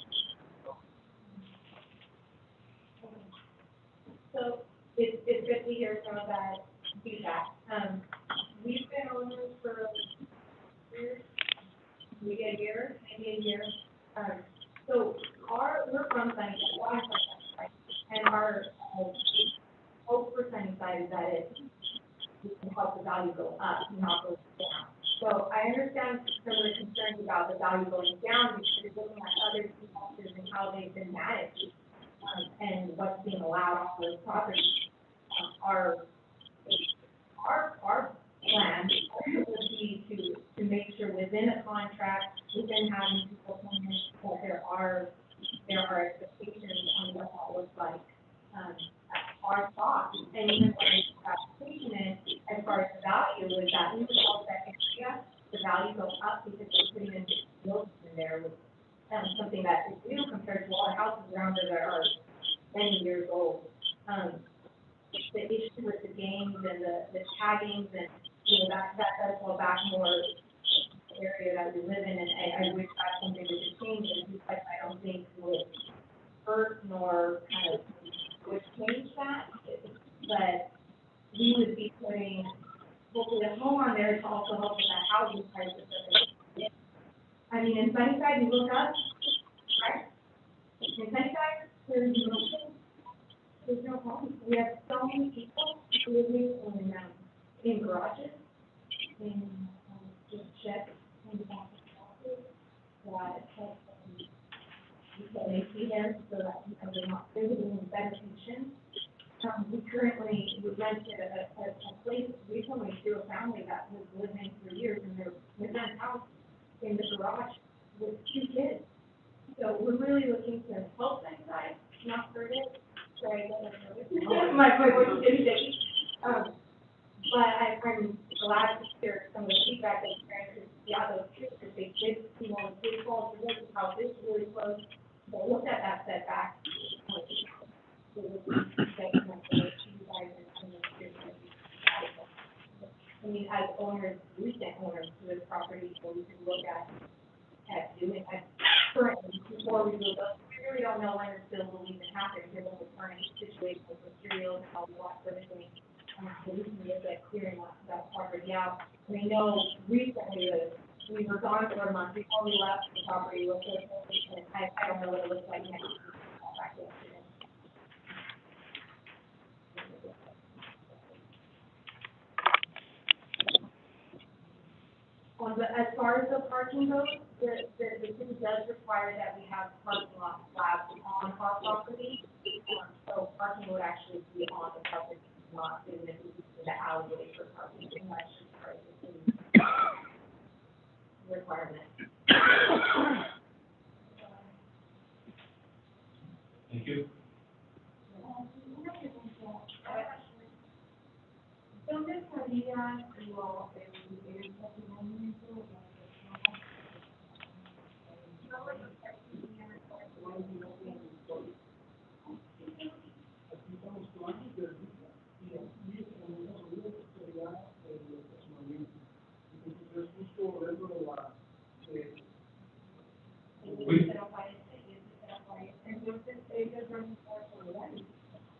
So it's good to hear some of that feedback. We've been owners for years, maybe a year. So we're from Sunnyside, well, I'm from Sunnyside, and our hope for Sunnyside is that we can help the value go up, not go down. So I understand some of the concerns about the value going down because you're looking at other developers and how they've been managed. And what's being allowed on those properties. Our plan would be to make sure within a contract, within having people come in, that there are expectations on what that looks like. Our thought, and even when the application is, as far as the value, is that we would help that area, the value goes up because we're putting in buildings in there with something that is new compared to all the houses around there that are many years old. The issue with the games and the taggings and, that does fall back more the area that we live in, and I wish that's something we could change, and I don't think would hurt nor kind of would change that, but we would be putting hopefully a home on there to also help with that housing crisis. I mean, in Sunnyside, you look up, right? In Sunnyside, there's no homes. We have so many people living in garages, in just sheds, in the back of houses, that they see there so that they're not living in better conditions. We rented a place recently to a family that was living for years in their house in the garage with 2 kids. So we're really looking to help that side, not hurt it. Sorry, my voice is getting shaky. But I'm glad to hear some of the feedback that you're hearing, because, yeah, those trees, if they did, big falls, this house is really close. So look at that setback. I mean, as owners, recent owners to this property, so we can look at doing, currently, before we move up, we really don't know when this bill will even happen, given the current situation with materials, how lots of things. So we can look at clearing that property out. And I know recently that we were gone for a month before we left the property, and I don't know what it looks like next week. Back yesterday. But as far as the parking goes, the city does require that we have parking lot slabs on our property. So parking would actually be on the property, not in the alleyway for parking. And that's just part of the city requirement. Thank you. ¿Dónde estaría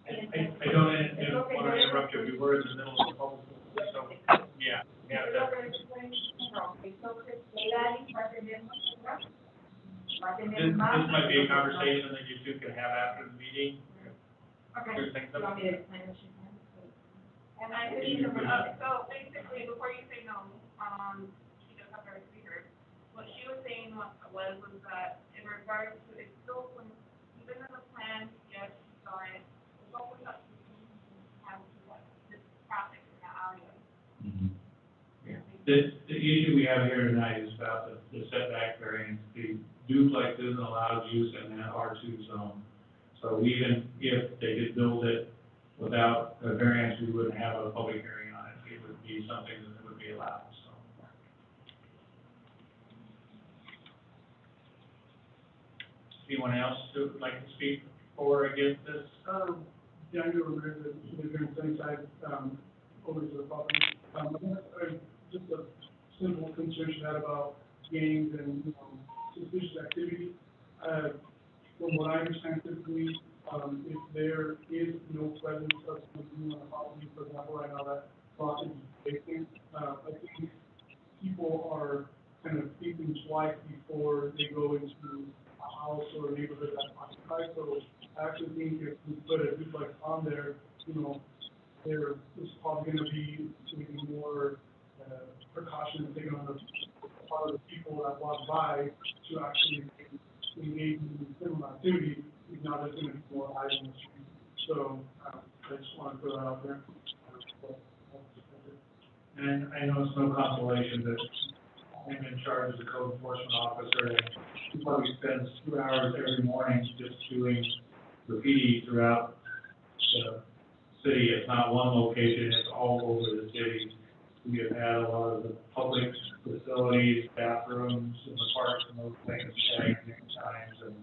I don't want to interrupt you, we were in the middle of the public, so, yeah, that's. This might be a conversation that you two can have after the meeting. Okay. Your thing, You want me to explain what she said? And I didn't, so basically, before you say no, she does have her speaker. What she was saying was that in regards to, it's still, even in the plan, yes, she saw it, it's always up to have this traffic in the alleyway. The issue we have here tonight is about the setback variance. The duplex isn't allowed use in that R2 zone. So even if they could build it without a variance, we wouldn't have a public hearing on it. It would be something that would be allowed, so. Anyone else who would like to speak for or against this? Daniel Ramirez, I live here in Sunnyside, over to the property. Just a simple concern she had about gangs and, suspicious activity. From what I understand typically, if there is no presence of someone on the property, for example, right now that block is vacant, I think people are kind of thinking twice before they go into a house or a neighborhood that's occupied. So I actually think if we put a duplex on there, there is probably going to be maybe more precautions taken on the part of the people that walk by to actually engage in criminal activity. Now there's going to be more eyes on the street. So I just want to throw that out there. And I know it's no consolation that I'm in charge as a code enforcement officer, and he probably spends 2 hours every morning just doing graffiti throughout the city. It's not one location, it's all over the city. We have had a lot of the public facilities, bathrooms, in the parks, and those things tagged many times. And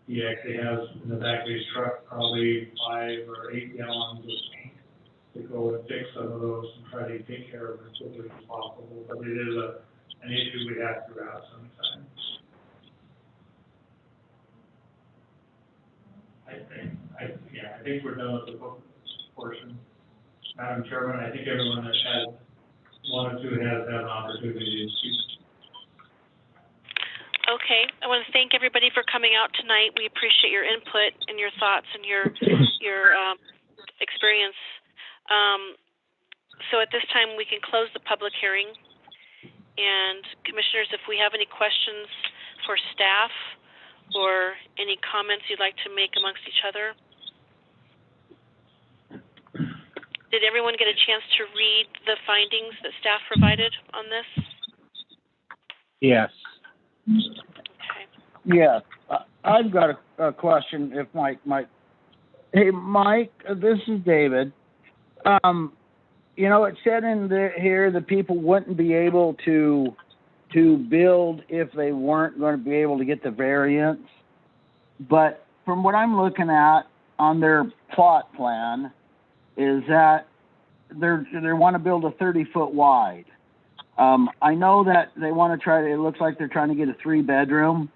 he actually has in the back of his truck probably 5 or 8 gallons of paint to go and fix some of those and try to take care of it as quickly as possible. But it is an issue we have throughout sometimes. I think we're done with the book portion. Madam Chairman, I think everyone that has wanted to has had an opportunity to speak. Okay, I want to thank everybody for coming out tonight. We appreciate your input and your thoughts and your experience. So at this time, we can close the public hearing. And commissioners, if we have any questions for staff or any comments you'd like to make amongst each other. Did everyone get a chance to read the findings that staff provided on this? Yes. Okay. Yeah, I've got a question if Mike. Hey, Mike, this is David. It said in here that people wouldn't be able to build if they weren't going to be able to get the variance. But from what I'm looking at on their plot plan, is that they want to build a 30-foot wide. I know that they want to it looks like they're trying to get a 3-bedroom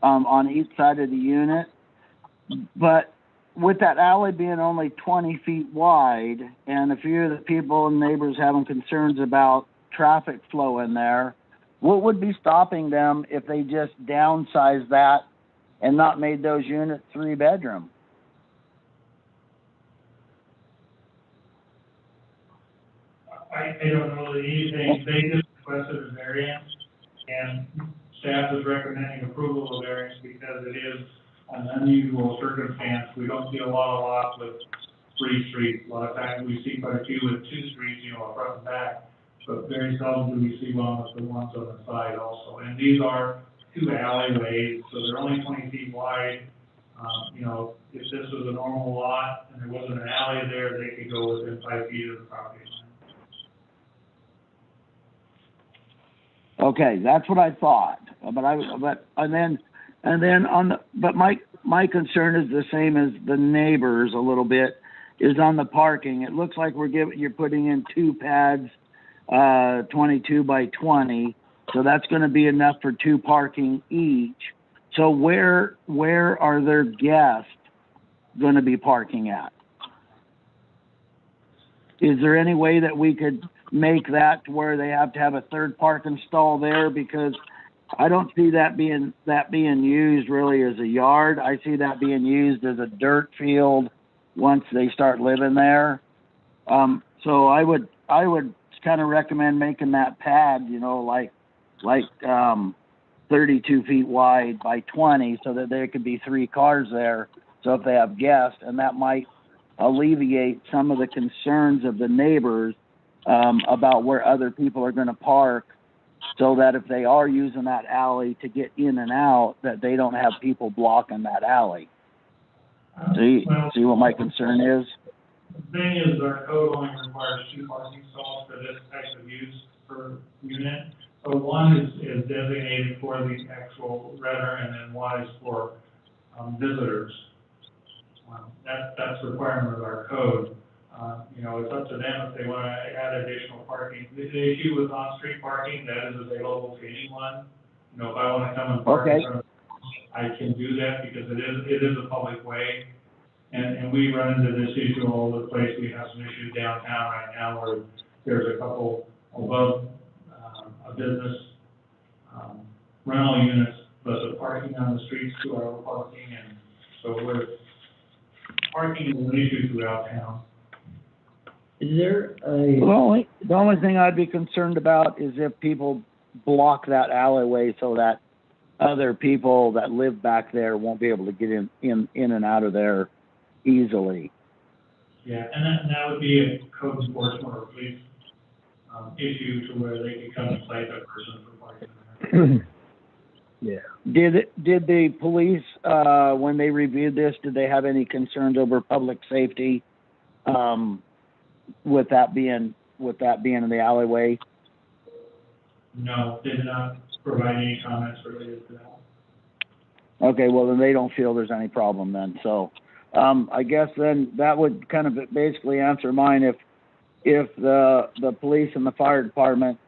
on each side of the unit. But with that alley being only 20 feet wide, and a few of the people and neighbors having concerns about traffic flow in there, what would be stopping them if they just downsized that and not made those units 3-bedroom? I don't know that anything, they just requested a variance, and staff is recommending approval of variance because it is an unusual circumstance. We don't see a lot of lots with 3 streets. A lot of times we see quite a few with 2 streets, a front and back, but very seldom do we see one with the ones on the side also. And these are 2 alleyways, so they're only 20 feet wide. If this was a normal lot and there wasn't an alley there, they could go within 5 feet of the property line. Okay, that's what I thought. But my concern is the same as the neighbors a little bit, is on the parking. It looks like you're putting in 2 pads, 22 by 20, so that's going to be enough for 2 parking each. So where are their guests going to be parking at? Is there any way that we could make that to where they have to have a 3rd parking stall there? Because I don't see that being used really as a yard. I see that being used as a dirt field once they start living there. So I would kind of recommend making that pad, like 32 feet wide by 20, so that there could be 3 cars there. So if they have guests, and that might alleviate some of the concerns of the neighbors about where other people are going to park, so that if they are using that alley to get in and out, that they don't have people blocking that alley. See what my concern is? thing is, our code only requires 2 parking stalls for this type of use per unit. So one is designated for the actual renter, and then one is for, visitors. That's a requirement of our code. You know, it's up to them if they wanna add additional parking. The issue with on-street parking, that is available to anyone. You know, if I wanna come and park in Okay. front of, I can do that because it is a public way. And we run into this issue all over the place. We have some issues downtown right now where there's a couple above, a business, rental units, but the parking on the streets too are parking, and so parking is an issue throughout town. Is there a, The only thing I'd be concerned about is if people block that alleyway so that other people that live back there won't be able to get in and out of there easily. Yeah, and that would be a code enforcement or police, issue to where they could come and cite that person for parking there. Yeah. Did the police, when they reviewed this, did they have any concerns over public safety, with that being in the alleyway? No, they did not provide any comments related to that. Okay, well, then they don't feel there's any problem then, so, I guess then that would kind of basically answer mine. If the police and the fire department,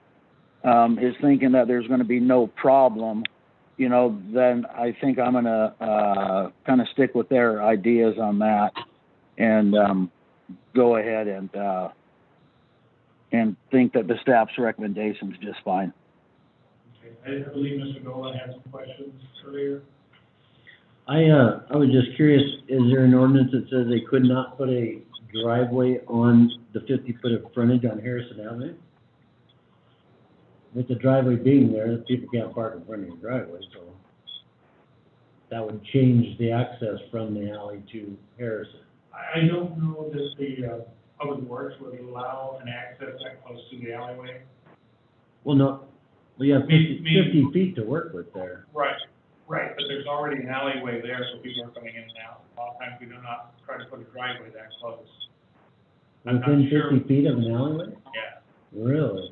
is thinking that there's gonna be no problem, you know, then I think I'm gonna, kind of stick with their ideas on that and, go ahead and think that the staff's recommendation is just fine. Okay, I believe Mr. Golan had some questions earlier. I was just curious, is there an ordinance that says they could not put a driveway on the 50-foot of frontage on Harrison Avenue? With the driveway being there, people can't park in front of your driveway, so that would change the access from the alley to Harrison. I don't know that the, Public Works would allow an access that close to the alleyway. Well, no, we have Me- 50 feet to work with there. Right, but there's already an alleyway there, so people are coming in and out. A lot of times we do not try to put a driveway that close. I'm not Within sure. 50 feet of an alleyway? Yeah, Really?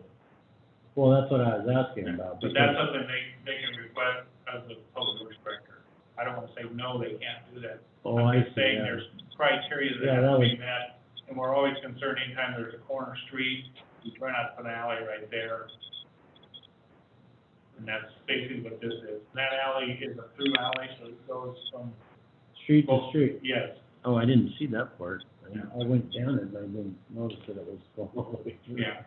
Well, that's what I was asking about. but that's something they can request as the Public Works Director. I don't wanna say, no, they can't do that. Oh, I'm I just see, saying yeah. there's criteria that Yeah, have that to be would- met, and we're always concerned anytime there's a corner street, we try not to put an alley right there. And that's basically what this is. That alley is a through alley, so it goes from. Street to street? Yes, Oh, I didn't see that part. Yeah. I went down it and I didn't notice that it was going all the way through. yeah,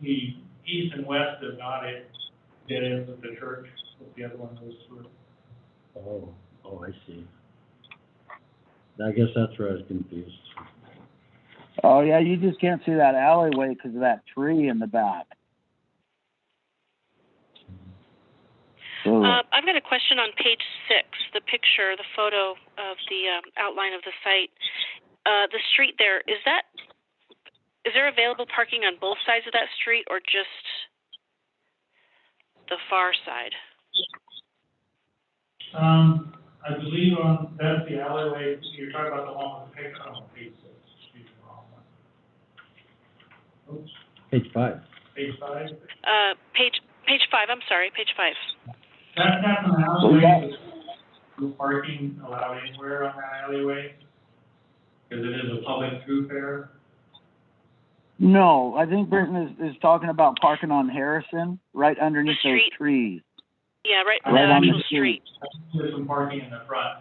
the east and west does not get in with the church, but the other one goes through. Oh, I see. I guess that's where I was confused. Oh, yeah, you just can't see that alleyway because of that tree in the back. So, I've got a question on page 6, the picture, the photo of the outline of the site. The street there, is there available parking on both sides of that street or just the far side? I believe that's the alleyway, you're talking about the one with the picture, page 6, excuse me, wrong one. Oops, Page 5. page 5. Page 5, I'm sorry, page 5. That's an alleyway, no parking allowed anywhere on that alleyway, because it is a public thoroughfare. no, I think Britton is talking about parking on Harrison, right underneath The those street. trees. Yeah, right on Right the on the actual street. street. There's some parking in the front.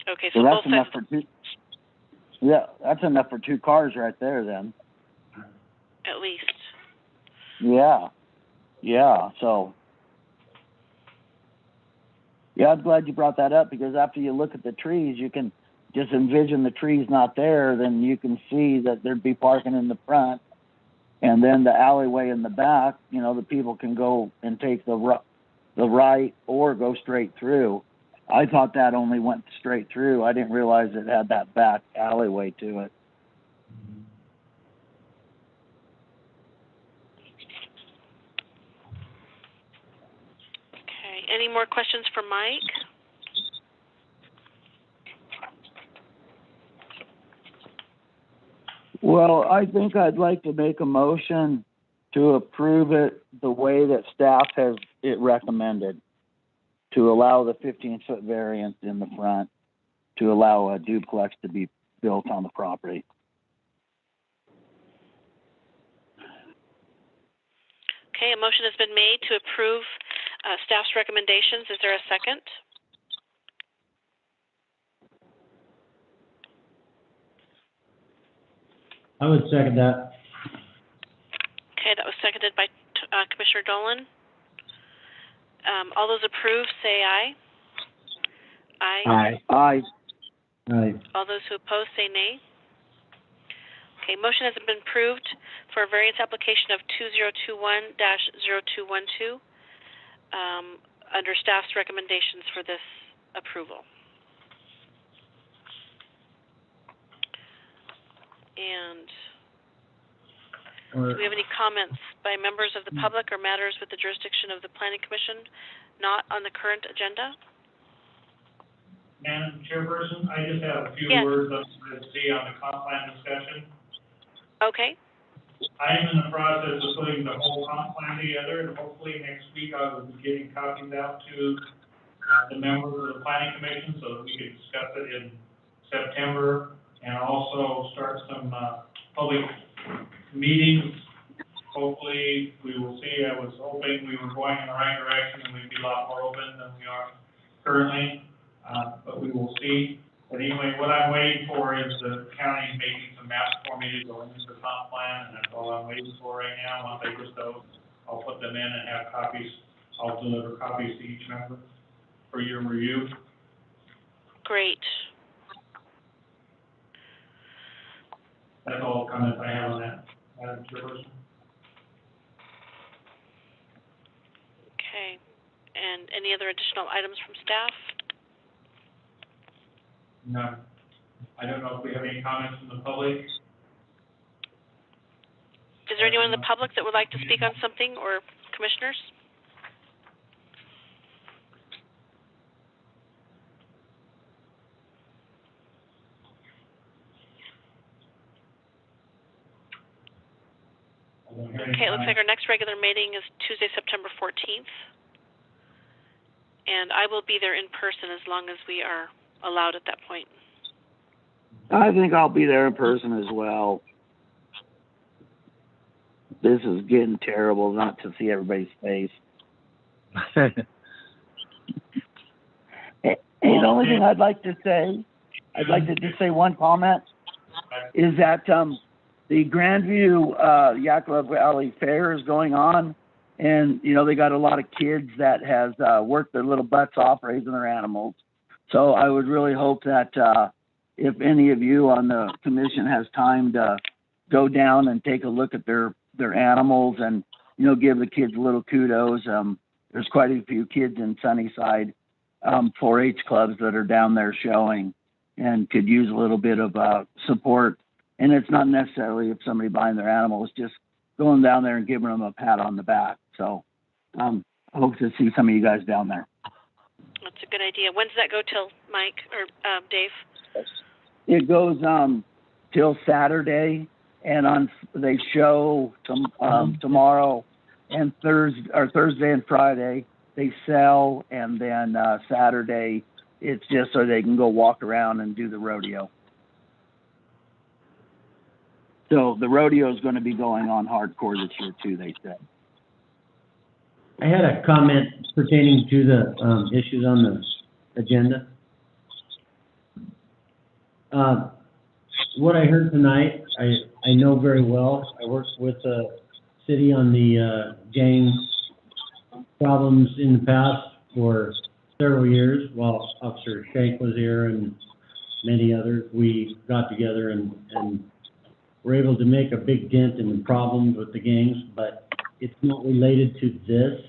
Okay, So so that's both enough sides, for two. Yeah, that's enough for 2 cars right there then. at least. Yeah, so. Yeah, I'm glad you brought that up because after you look at the trees, you can just envision the trees not there, then you can see that there'd be parking in the front. And then the alleyway in the back, you know, the people can go and take the right or go straight through. I thought that only went straight through. I didn't realize it had that back alleyway to it. Okay, any more questions for Mike? Well, I think I'd like to make a motion to approve it the way that staff has it recommended, to allow the 15-foot variance in the front, to allow a duplex to be built on the property. Okay, a motion has been made to approve staff's recommendations. Is there a second? I would second that. Okay, that was seconded by Commissioner Dolan. All those approve, say aye. Aye. Aye. Aye. Aye. All those who oppose, say nay. Okay, motion has been approved for a variance application of 2021-0212 under staff's recommendations for this approval. And do we have any comments by members of the public or matters with the jurisdiction of the Planning Commission not on the current agenda? Madam Chairperson, I just have a few Yes. words on the comp plan discussion. Okay. I am in the process of putting the whole comp plan together, and hopefully next week I will be getting copies out to the members of the Planning Commission so that we can discuss it in September, and also start some public meetings. Hopefully, we will see. I was hoping we were going in the right direction and we'd be a lot more open than we are currently, but we will see. But anyway, what I'm waiting for is the county making some maps for me to go into the comp plan, and that's all I'm waiting for right now. Once I get those, I'll put them in and have copies. I'll deliver copies to each member for your review. Great. That's all the comments I have on that, Madam Chairperson. Okay. And any other additional items from staff? No. I don't know if we have any comments from the public. Is there anyone in the public that would like to speak on something, or commissioners? Okay, it looks like our next regular meeting is Tuesday, September 14th. And I will be there in person as long as we are allowed at that point. I think I'll be there in person as well. This is getting terrible not to see everybody's face. Hey, the only thing I'd like to say, I'd like to just say one comment, is that the Grandview Yakima Valley Fair is going on, and you know they got a lot of kids that has worked their little butts off raising their animals. So I would really hope that if any of you on the commission has time to go down and take a look at their animals and you know give the kids a little kudos. There's quite a few kids in Sunnyside 4-H clubs that are down there showing and could use a little bit of support. And it's not necessarily if somebody buying their animal, it's just going down there and giving them a pat on the back. So I hope to see some of you guys down there. That's a good idea. When does that go till, Mike or Dave? It goes till Saturday, and they show tomorrow and Thursday and Friday they sell, and then Saturday it's just so they can go walk around and do the rodeo. So the rodeo is going to be going on hardcore this year too, they said. I had a comment pertaining to the issues on the agenda. What I heard tonight, I know very well. I worked with the city on the gang problems in the past for several years while Officer Shank was here and many others. We got together and were able to make a big dent in the problems with the gangs, but it's not related to this.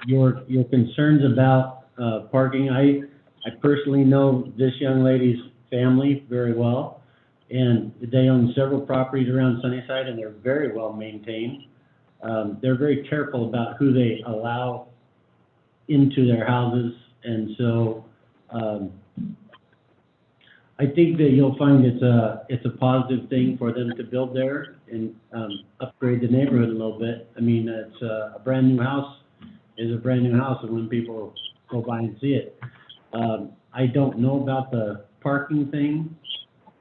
Your concerns about parking, I personally know this young lady's family very well, and they own several properties around Sunnyside, and they're very well maintained. They're very careful about who they allow into their houses, and so I think that you'll find it's a positive thing for them to build there and, upgrade the neighborhood a little bit. I mean, it's a brand new house is a brand new house, and when people go by and see it. I don't know about the parking thing.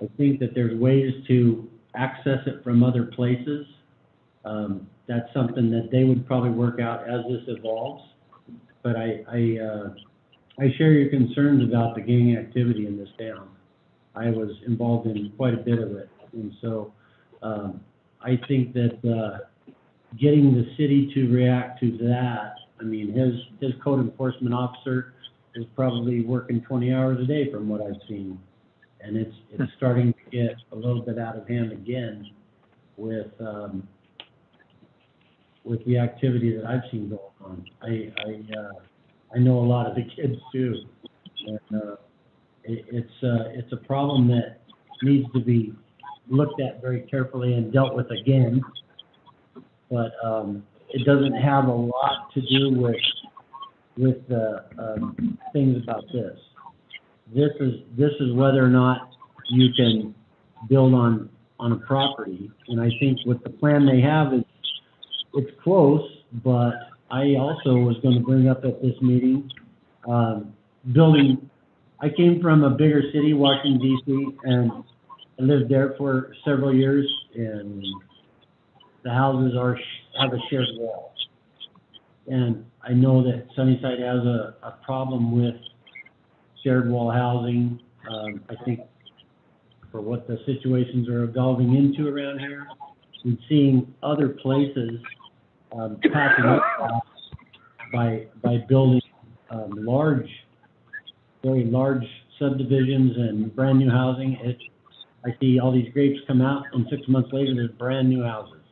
I think that there's ways to access it from other places. That's something that they would probably work out as this evolves. But I share your concerns about the gang activity in this town. I was involved in quite a bit of it, and so, I think that, getting the city to react to that, I mean, his code enforcement officer is probably working 20 hours a day from what I've seen. And it's starting to get a little bit out of hand again with the activity that I've seen going on. I know a lot of the kids too, and it's a problem that needs to be looked at very carefully and dealt with again. But it doesn't have a lot to do with the things about this. This is whether or not you can build on a property, and I think with the plan they have, it's close. But I also was going to bring up at this meeting, building. I came from a bigger city, Washington D.C., and I lived there for several years, and the houses have a shared wall. And I know that Sunnyside has a problem with shared wall housing. I think for what the situations are evolving into around here, and seeing other places passing up by building very large subdivisions and brand new housing. I see all these grapes come out, and 6 months later, there's brand new houses,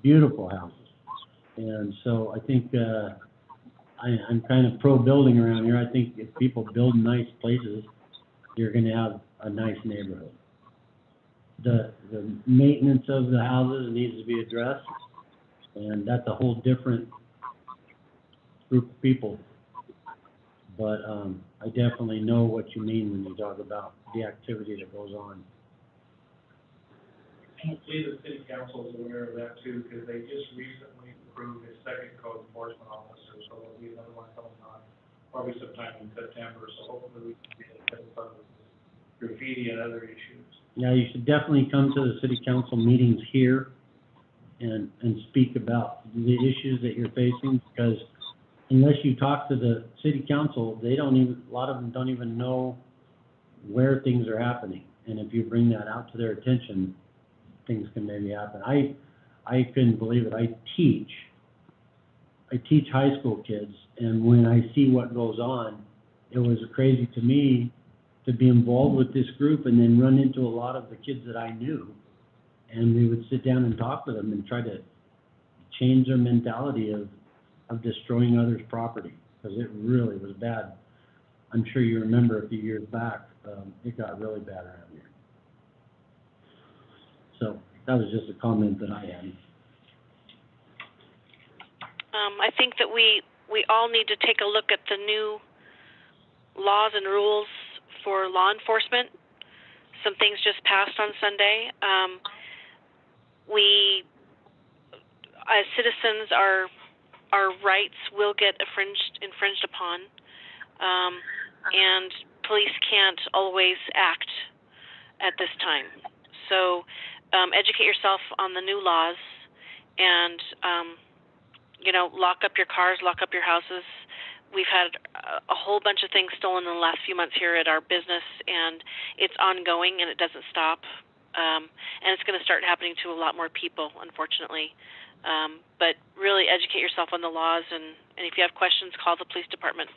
beautiful houses. And so I think I'm kind of pro-building around here. I think if people build nice places, you're going to have a nice neighborhood. The maintenance of the houses needs to be addressed, and that's a whole different group of people. But I definitely know what you mean when you talk about the activity that goes on. Hopefully the city council is aware of that too, because they just recently approved a second code enforcement officer, so there'll be another one coming on probably sometime in September, so hopefully we can get ahead of graffiti and other issues. Yeah, you should definitely come to the city council meetings here and speak about the issues that you're facing, because unless you talk to the city council, a lot of them don't even know where things are happening. And if you bring that out to their attention, things can maybe happen. I couldn't believe it. I teach high school kids, and when I see what goes on, it was crazy to me to be involved with this group and then run into a lot of the kids that I knew, and we would sit down and talk with them and try to change their mentality of destroying others' property, because it really was bad. I'm sure you remember a few years back, it got really bad around here. So that was just a comment that I had. I think that we all need to take a look at the new laws and rules for law enforcement. Some things just passed on Sunday. We, as citizens, our rights will get infringed upon, and police can't always act at this time. So educate yourself on the new laws, and lock up your cars, lock up your houses. We've had a whole bunch of things stolen in the last few months here at our business, and it's ongoing and it doesn't stop. And it's going to start happening to a lot more people, unfortunately. But really educate yourself on the laws, and if you have questions, call the police department.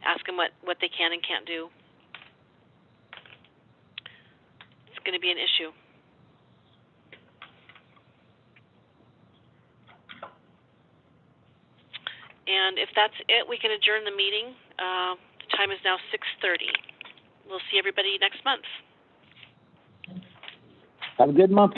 Ask them what they can and can't do. It's going to be an issue. And if that's it, we can adjourn the meeting. The time is now 6:30. We'll see everybody next month. Have a good month.